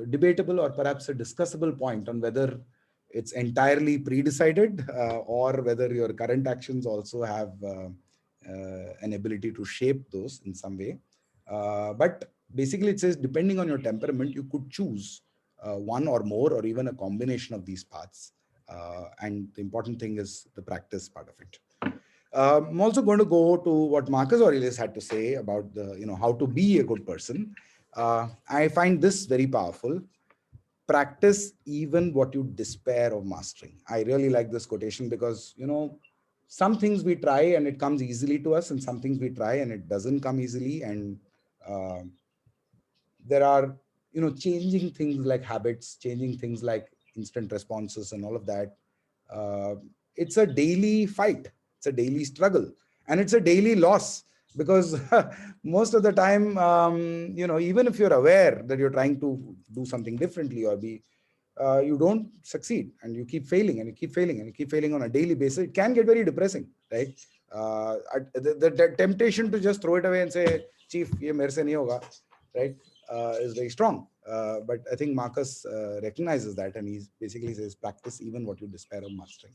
debatable or perhaps a discussable point on whether it's entirely pre-decided or whether your current actions also have an ability to shape those in some way. But basically it says, depending on your temperament, you could choose one or more or even a combination of these paths. And the important thing is the practice part of it. I'm also going to go to what Marcus Aurelius had to say about how to be a good person. I find this very powerful. Practice even what you despair of mastering. I really like this quotation because, some things we try and it comes easily to us, and some things we try and it doesn't come easily. And uh, there are, changing things like habits, changing things like instant responses and all of that. uh, it's a daily fight, it's a daily struggle, and it's a daily loss, because most of the time, even if you're aware that you're trying to do something differently or be, you don't succeed, and you keep failing and you keep failing and you keep failing on a daily basis. It can get very depressing, right? The temptation to just throw it away and say, chief, ye mere se nahi hoga, right, is very strong. But I think Marcus recognizes that, and he basically says, practice even what you despair of mastering.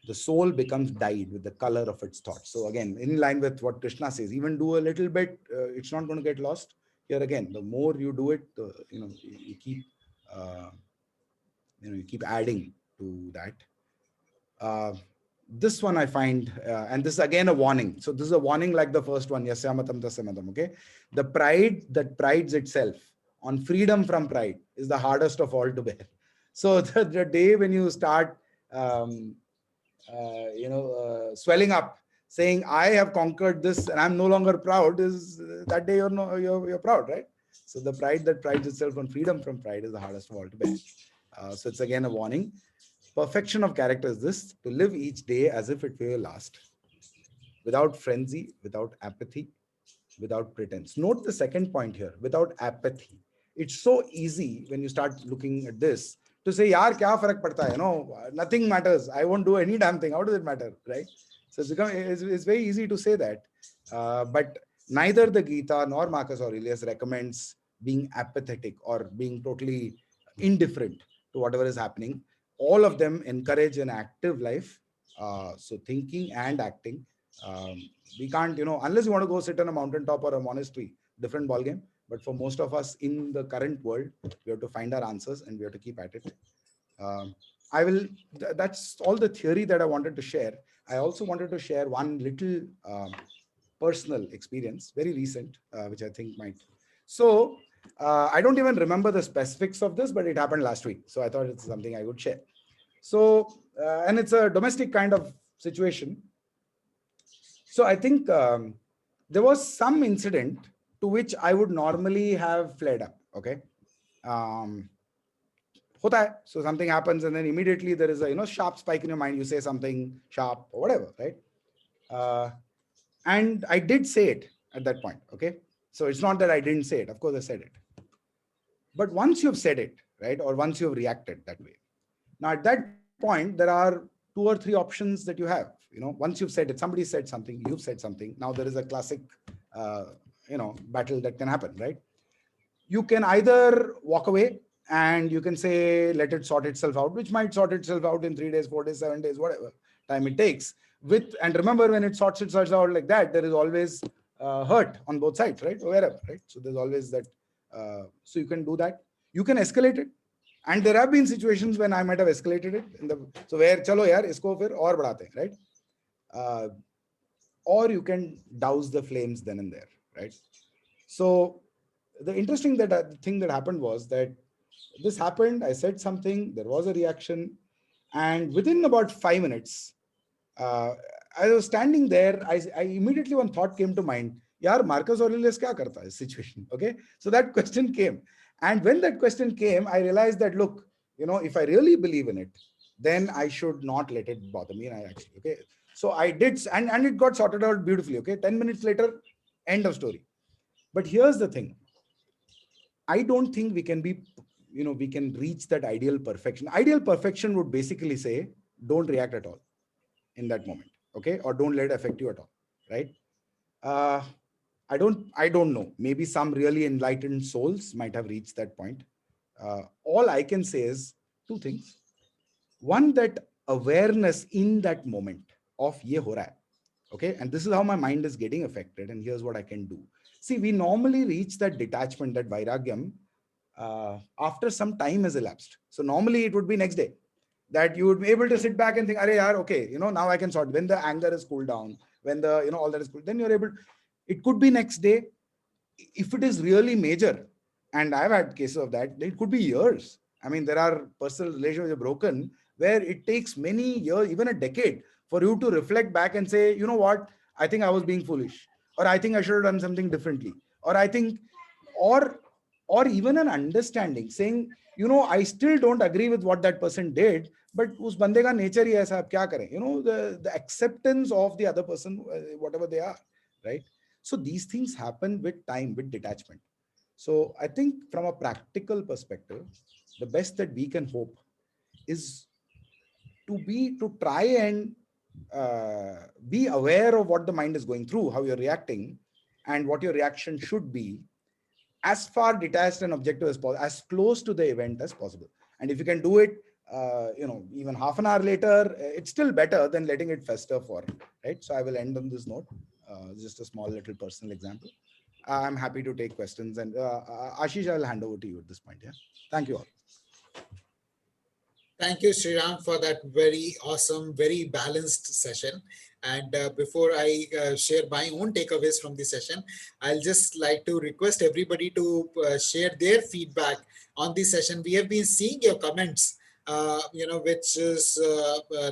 The soul becomes dyed with the color of its thoughts. So again, in line with what Krishna says, even do a little bit, it's not going to get lost. Here again, the more you do it, you keep, uh, you keep adding to that. This one I find, and this is again a warning. So this is a warning like the first one, yasyamatam tasyamatam, okay? The pride that prides itself on freedom from pride is the hardest of all to bear. So the day when you start, swelling up, saying, I have conquered this and I'm no longer proud, is that day you're proud, right? So the pride that prides itself on freedom from pride is the hardest of all to bear. So it's again a warning. Perfection of character is this: to live each day as if it were your last, without frenzy, without apathy, without pretense. Note the second point here, without apathy. It's so easy when you start looking at this to say, yaar, kya farak padta hai? Nothing matters. I won't do any damn thing. How does it matter, right? So it's very easy to say that. But neither the Gita nor Marcus Aurelius recommends being apathetic or being totally indifferent to whatever is happening. All of them encourage an active life. So thinking and acting. We can't, unless you want to go sit on a mountaintop or a monastery, different ballgame. But for most of us in the current world, we have to find our answers and we have to keep at it. That's all the theory that I wanted to share. I also wanted to share one little personal experience, very recent, which I think might. So I don't even remember the specifics of this, but it happened last week. So I thought it's something I would share. So, and it's a domestic kind of situation. So I think there was some incident to which I would normally have flared up. Okay. Hota hai. So something happens and then immediately there is a sharp spike in your mind. You say something sharp or whatever, right? And I did say it at that point. Okay. So it's not that I didn't say it. Of course I said it. But once you've said it, right, or once you've reacted that way, now at that point, there are 2 or 3 options that you have. Once you've said it, somebody said something, you've said something. Now there is a classic, battle that can happen, right? You can either walk away and you can say, let it sort itself out, which might sort itself out in 3 days, 4 days, 7 days, whatever time it takes. And remember, when it sorts itself out like that, there is always hurt on both sides, right? Or wherever, right? So there's always that. So you can do that. You can escalate it. And there have been situations when I might have escalated it. So where, chalo yaar, isko fir aur badhate, right? Or you can douse the flames then and there, right? So the interesting thing that happened was that this happened. I said something, there was a reaction, and within about 5 minutes, I was standing there. I immediately, one thought came to mind. Yaar, Marcus Aurelius kya karta is situation? Okay, so that question came, and when that question came, I realized that look, if I really believe in it, then I should not let it bother me. And I actually, okay, so I did, and it got sorted out beautifully. Okay, 10 minutes later, end of story. But here's the thing. I don't think we can be, we can reach that ideal perfection. Ideal perfection would basically say, don't react at all in that moment, okay? Or don't let it affect you at all, right? I don't know. Maybe some really enlightened souls might have reached that point. All I can say is 2 things. One, that awareness in that moment of ye ho raha hai, okay? And this is how my mind is getting affected, and here's what I can do. See, we normally reach that detachment, that vairagyam, after some time has elapsed. So normally it would be next day that you would be able to sit back and think, "Arey yaar, okay, now I can sort." When the anger is cooled down, when the all that is cool, then you're able. It could be next day. If it is really major, and I've had cases of that, it could be years. I mean, there are personal relationships broken where it takes many years, even a decade, for you to reflect back and say, you know what, I think I was being foolish, or I think I should have done something differently, or I think, or or even an understanding saying, you know, I still don't agree with what that person did, but us bande ka nature hi aisa, ab kya kare, you know, the acceptance of the other person, whatever they are, right? So these things happen with time, with detachment. So I think from a practical perspective, the best that we can hope is to try and be aware of what the mind is going through, how you're reacting, and what your reaction should be, as far detached and objective as possible, as close to the event as possible. And if you can do it, you know, even half an hour later, it's still better than letting it fester for, right? So I will end on this note, just a small little personal example. I'm happy to take questions, and Ashish, I'll hand over to you at this point. Yeah, thank you all. Thank you, Sriram, for that very awesome, very balanced session. And before I share my own takeaways from the session, I'll just like to request everybody to share their feedback on the session. We have been seeing your comments, which is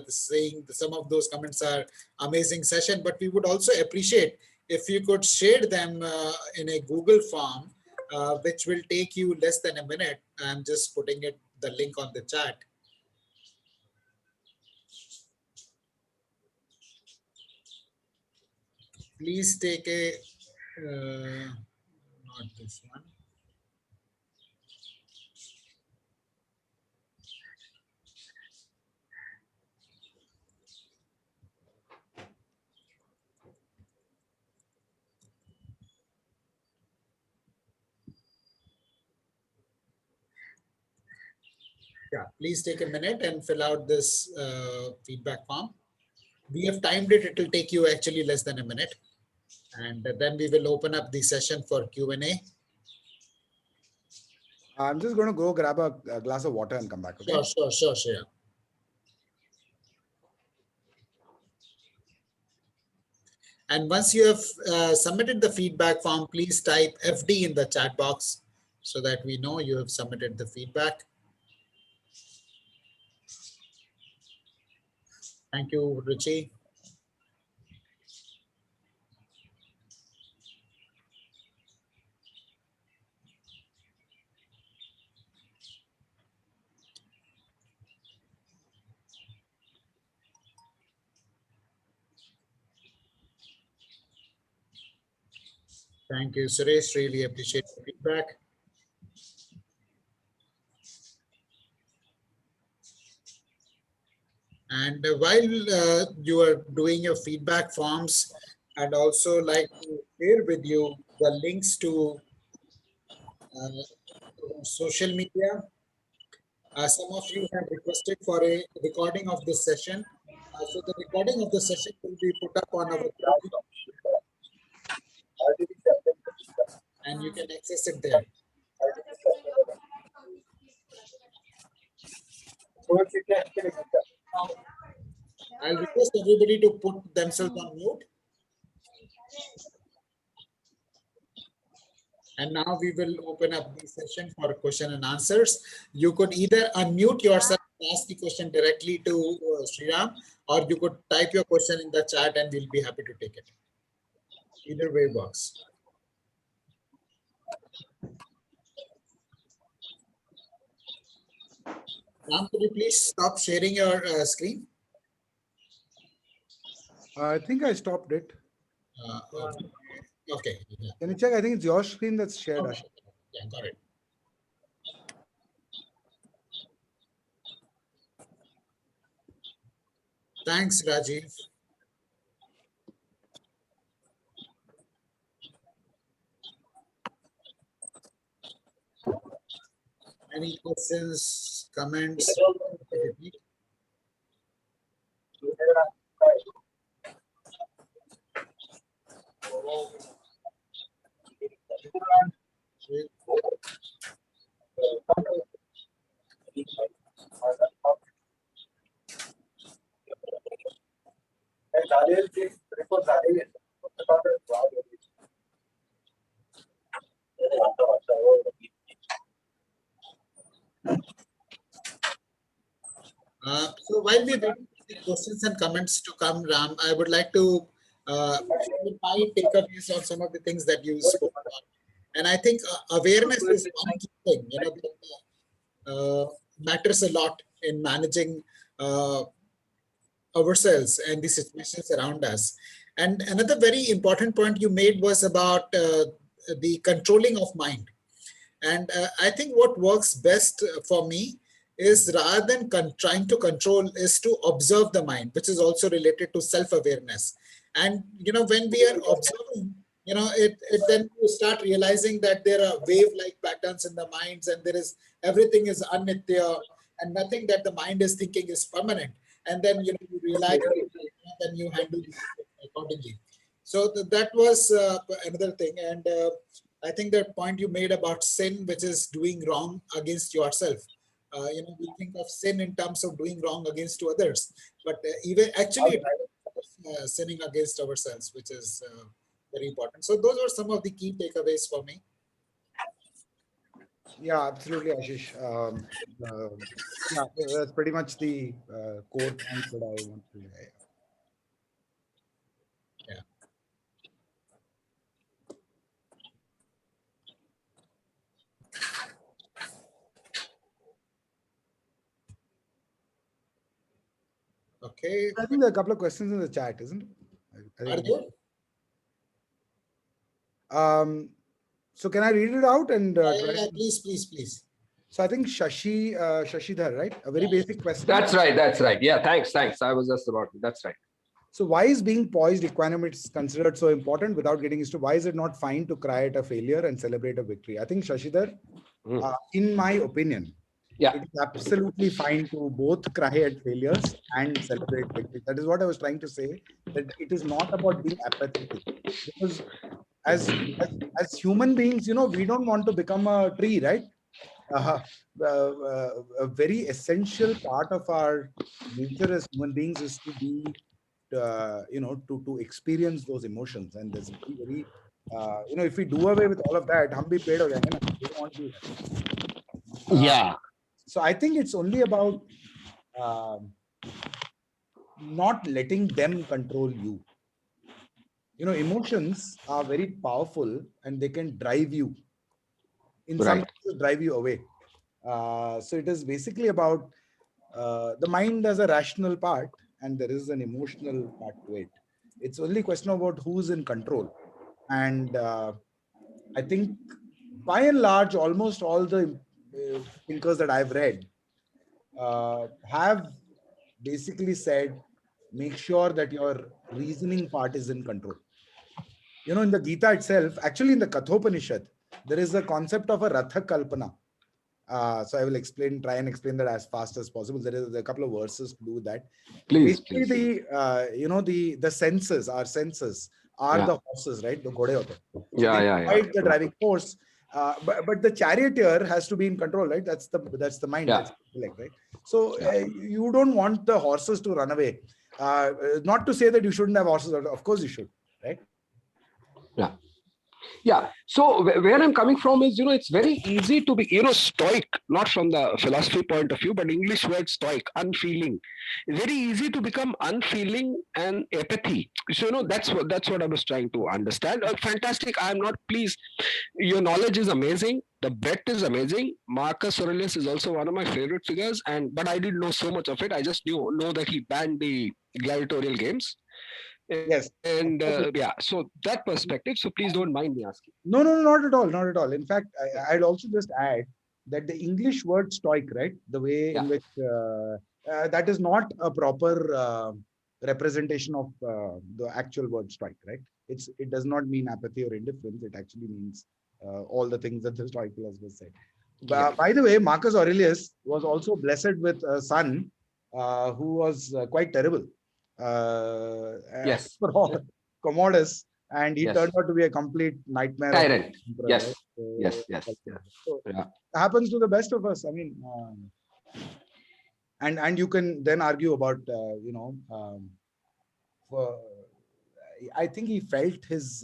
saying some of those comments are amazing session, but we would also appreciate if you could share them in a Google form, which will take you less than a minute. I'm just putting the link on the chat. Please take a, not this one. Yeah, please take a minute and fill out this feedback form. We have timed it. It will take you actually less than a minute. And then we will open up the session for Q&A. I'm just going to go grab a glass of water and come back. Okay? Sure. And once you have submitted the feedback form, please type FD in the chat box so that we know you have submitted the feedback. Thank you, Ruchi. Thank you, Suresh. Really appreciate the feedback. And while you are doing your feedback forms, I'd also like to share with you the links to social media. Some of you have requested for a recording of this session. So the recording of the session will be put up on our blog, and you can access it there. I'll request everybody to put themselves on mute. And now we will open up the session for question and answers. You could either unmute yourself and ask the question directly to Sriram, or you could type your question in the chat and we'll be happy to take it. Either way works. Ram, could you please stop sharing your screen? I think I stopped it. Okay. Yeah. Can you check? I think it's your screen that's shared. Okay. Yeah, got it. Thanks, Rajiv. Any questions, comments? So while we wait the questions and comments to come, Ram, I would like to share my takeaways on some of the things that you spoke about. And I think awareness is one key thing, that matters a lot in managing ourselves and the situations around us. And another very important point you made was about the controlling of mind. And I think what works best for me is, rather than trying to control, is to observe the mind, which is also related to self-awareness. And when we are observing, it then you start realizing that there are wave-like patterns in the minds, and everything is anitya, and nothing that the mind is thinking is permanent. And then you realize it, then you handle it accordingly. So that was another thing. And I think that point you made about sin, which is doing wrong against yourself. We think of sin in terms of doing wrong against to others, but even actually sinning against ourselves, which is very important. So those were some of the key takeaways for me. Yeah, absolutely, Ashish. Yeah, that's pretty much the core points that I want to. Yeah. Okay. I think there are a couple of questions in the chat, isn't it? Are there? So can I read it out and Yeah, please. So I think Shashidhar, right? A very basic question. That's right. Yeah, thanks. I was just about to. That's right. So why is being poised, equanimous considered so important? Without getting into why is it not fine to cry at a failure and celebrate a victory? I think Shashidhar, in my opinion, yeah, it is absolutely fine to both cry at failures and celebrate victory. That is what I was trying to say, that it is not about being apathetic. Because as human beings, we don't want to become a tree, right? A very essential part of our nature as human beings is to be, to experience those emotions. And there's very, if we do away with all of that, hum bhi ped ho jayenge na. We don't want to do that. yeah. So I think it's only about not letting them control you. Emotions are very powerful and they can drive you. In some cases, drive you away. So it is basically about the mind as a rational part, and there is an emotional part to it. It's only a question about who's in control. And I think by and large, almost all the thinkers that I've read have basically said, make sure that your reasoning part is in control. In the Gita itself, actually in the Kathopanishad, there is a concept of a Ratha Kalpana. So I will try and explain that as fast as possible. There is a couple of verses to do that. Please. The senses, our senses are the horses, right? The ghode hote. So Yeah. provide the driving force. But the charioteer has to be in control, right? That's the mind, that's the intellect, right? So you don't want the horses to run away. Not to say that you shouldn't have horses. Of course you should, right? Yeah. So where I'm coming from is, it's very easy to be, stoic, not from the philosophy point of view, but English word stoic, unfeeling. Very easy to become unfeeling and apathy. So, that's what I was trying to understand. Fantastic. I'm not pleased. Your knowledge is amazing. The breadth is amazing. Marcus Aurelius is also one of my favorite figures, but I didn't know so much of it. I just know that he banned the gladiatorial games. Yes. And so that perspective. So please don't mind me asking. No, not at all. In fact, I'd also just add that the English word stoic, right? The way in which that is not a proper representation of the actual word stoic, right? It does not mean apathy or indifference. It actually means all the things that the Stoic philosophers said. By the way, Marcus Aurelius was also blessed with a son who was quite terrible. Yes. Commodus, and he turned out to be a complete nightmare. Tyrant. Emperor, yes. Right? Yes. So it happens to the best of us. I mean, and you can then argue about I think he felt his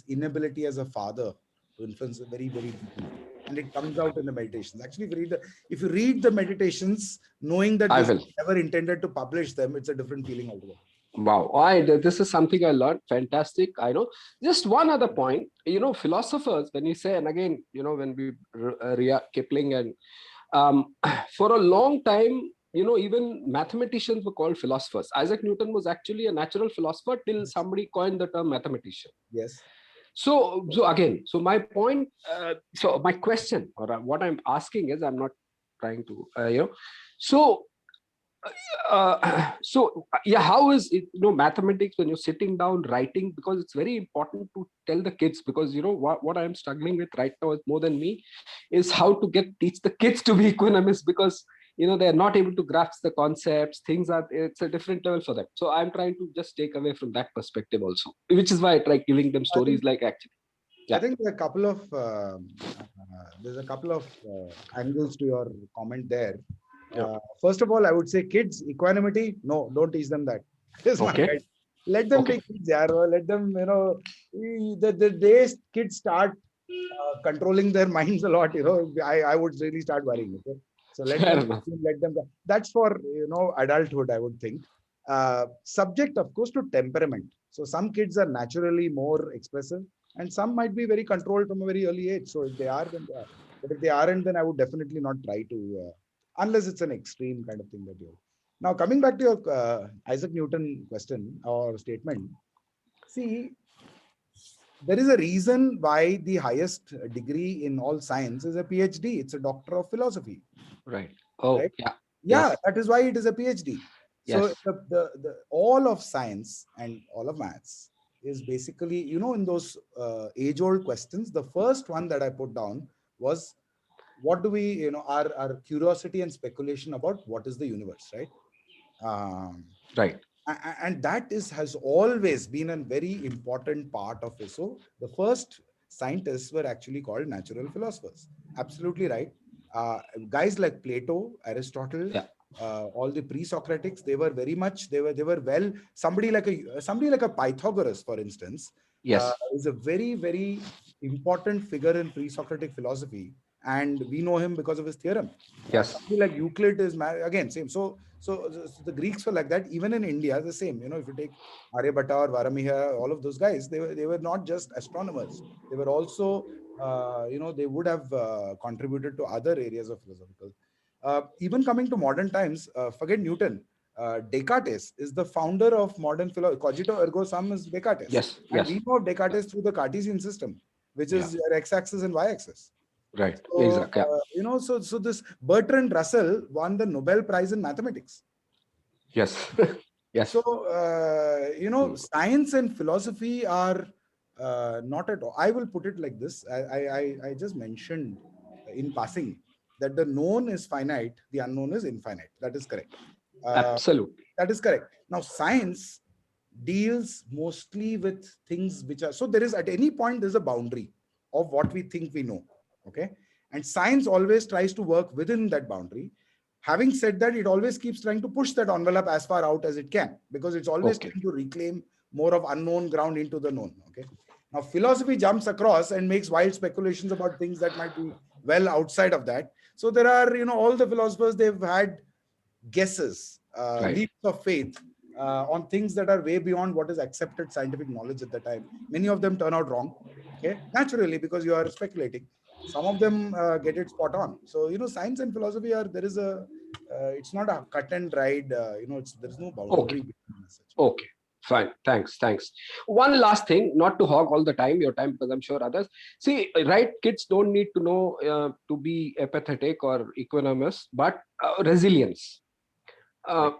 inability as a father to influence very, very deeply. and it comes out in the meditations. Actually, if you read the meditations, knowing that I this will. is never intended to publish them, it's a different feeling altogether. Wow, this is something I learned. Fantastic. I know. Just one other point. Philosophers, when you say, and again, when we Kipling and for a long time, even mathematicians were called philosophers. Isaac Newton was actually a natural philosopher till somebody coined the term mathematician. Yes. So again, so my point, so my question, or what I'm asking is, I'm not trying to, so yeah, how is it, mathematics, when you're sitting down writing, because it's very important to tell the kids, because what I'm struggling with right now is more than me, is how to teach the kids to be equanimous, because they're not able to grasp the concepts. It's a different level for them. So I'm trying to just take away from that perspective also, which is why I try giving them stories like actually. I think there's a couple of angles to your comment there. First of all, I would say kids, equanimity, no, don't teach them that. Okay. Let them Okay. be kids, let them, the day kids start controlling their minds a lot, I would really start worrying. Okay, so let Fair them, enough. that's for, adulthood, I would think. Subject, of course, to temperament. So some kids are naturally more expressive, and some might be very controlled from a very early age. So if they are, then they are. But if they aren't, then I would definitely not try to, unless it's an extreme kind of thing that you. Now, coming back to your Isaac Newton question or statement, see, there is a reason why the highest degree in all science is a PhD. It's a doctor of philosophy. Right. Oh, right? yeah. Yeah, Yes. that is why it is a PhD. So Yes. the all of science and all of maths is basically, in those age-old questions, the first one that I put down was, what do we, our curiosity and speculation about what is the universe, right? Um, Right. and that has always been a very important part of it. So the first scientists were actually called natural philosophers. Absolutely right. Guys like Plato, Aristotle, Yeah. all the pre-Socratics, they were very much, they were well. Somebody like a Pythagoras, for instance, Yes. is a very, very important figure in pre-Socratic philosophy, and we know him because of his theorem. Yes. Somebody like Euclid is again same. So the Greeks were like that. Even in India, the same. If you take Aryabhatta or Varamiha, all of those guys, they were not just astronomers. They were also, they would have contributed to other areas of philosophical. Even coming to modern times, forget Newton. Descartes is the founder of modern philosophy. Cogito ergo sum is Descartes, Yes. and Yes. we know Descartes through the Cartesian system, which Yeah. is your x-axis and y-axis. Right. So, Exactly. Yeah. so this Bertrand Russell won the Nobel Prize in mathematics. Yes. Yes. So, science and philosophy are not at all. I will put it like this. I just mentioned in passing that the known is finite, the unknown is infinite. That is correct. Absolutely. That is correct. Now, science deals mostly with things which are, so there is, at any point, there's a boundary of what we think we know. Okay. And science always tries to work within that boundary. Having said that, it always keeps trying to push that envelope as far out as it can, because it's always Okay. trying to reclaim more of unknown ground into the known. Okay. Now, philosophy jumps across and makes wild speculations about things that might be well outside of that. So there are, all the philosophers, they've had guesses, Right. leaps of faith on things that are way beyond what is accepted scientific knowledge at the time. Many of them turn out wrong, okay, naturally, because you are speculating. Some of them get it spot on. So, science and philosophy are, there is a, it's not a cut and dried, there's no Okay. boundary between as such. Okay. Fine. Thanks. One last thing, not to hog all the time, your time, because I'm sure others. See, right, kids don't need to know to be apathetic or equanimous, but resilience.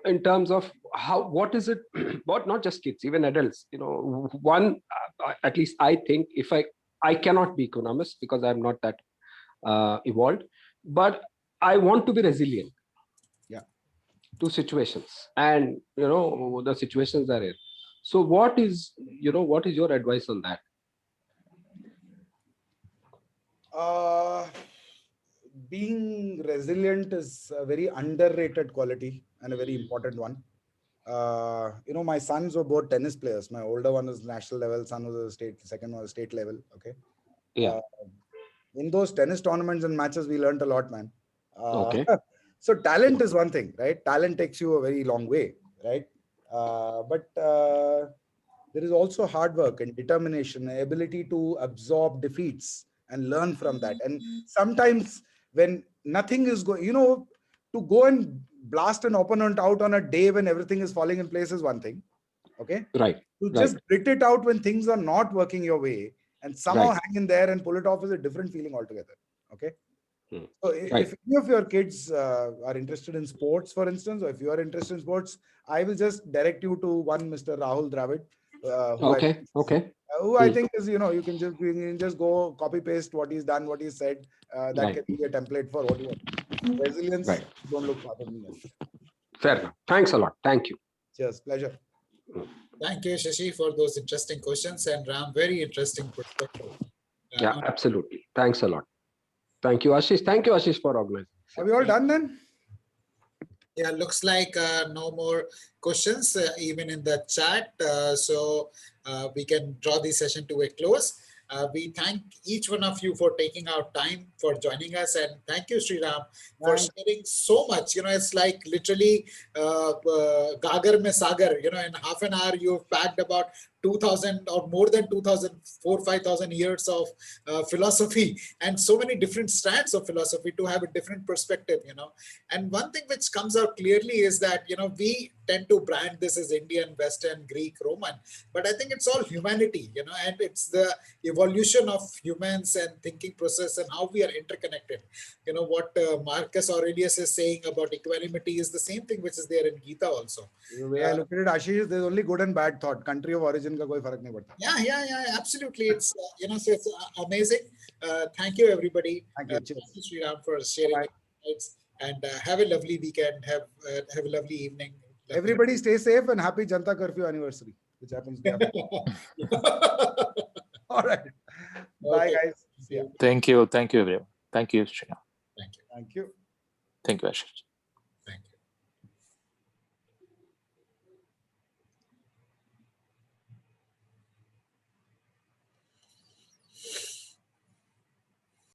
In terms of what is it, what, not just kids, even adults, one, at least I think, if I cannot be economist because I'm not that evolved, but I want to be resilient. Yeah. To situations, and the situations are in. So what is your advice on that? Being resilient is a very underrated quality and a very important one. My sons were both tennis players. My older one was national level, son was a state, second was state level. Okay. Yeah. In those tennis tournaments and matches, we learned a lot, man. Okay. So talent is one thing, right? Talent takes you a very long way, right? But there is also hard work and determination, ability to absorb defeats and learn from that. And sometimes when nothing is going, to go and blast an opponent out on a day when everything is falling in place is one thing. Okay. Right. To Right. just grit it out when things are not working your way and somehow Right. hang in there and pull it off is a different feeling altogether. Okay. Hmm. So Right. if any of your kids are interested in sports, for instance, or if you are interested in sports, I will just direct you to one Mr. Rahul Dravid, Okay. Okay. who I think is, you can just go copy paste what he's done, what he said. That Right. can be a template for what you want. Resilience, Right. don't look far from me. Fair enough. Thanks a lot. Thank you. Cheers, pleasure. Thank you, Shashi, for those interesting questions, and Ram, very interesting perspective. Yeah, absolutely. Thanks a lot. Thank you, Ashish. Thank you, Ashish, for organizing. Are we all done then? Yeah, looks like no more questions even in the chat. So we can draw the session to a close. We thank each one of you for taking out time for joining us, and thank you, Sriram, for Thanks. sharing so much. It's like literally Gagar mein Sagar. In half an hour you've packed about 2,000 or more than 2,000, 5,000 years of philosophy and so many different strands of philosophy to have a different perspective. And one thing which comes out clearly is that we tend to brand this as Indian, Western, Greek, Roman, but I think it's all humanity, and it's the evolution of humans and thinking process and how we are interconnected. What Marcus Aurelius is saying about equanimity is the same thing which is there in Gita also. The way I look at it, Ashish, there's only good and bad thought. Country of origin ka koi farak nahi padta. Yeah, absolutely. It's so it's amazing. Thank you, everybody. Thank you. Cheers. Thank you, Sriram, for sharing Bye. insights. And have a lovely weekend. Have a lovely evening. Everybody stay safe and happy Janta Curfew anniversary, which happens day after. All right. Bye, Okay. guys. See ya. Thank you. Thank you, everyone. Thank you, Srinath. Thank you. Thank you. Thank you, Ashish.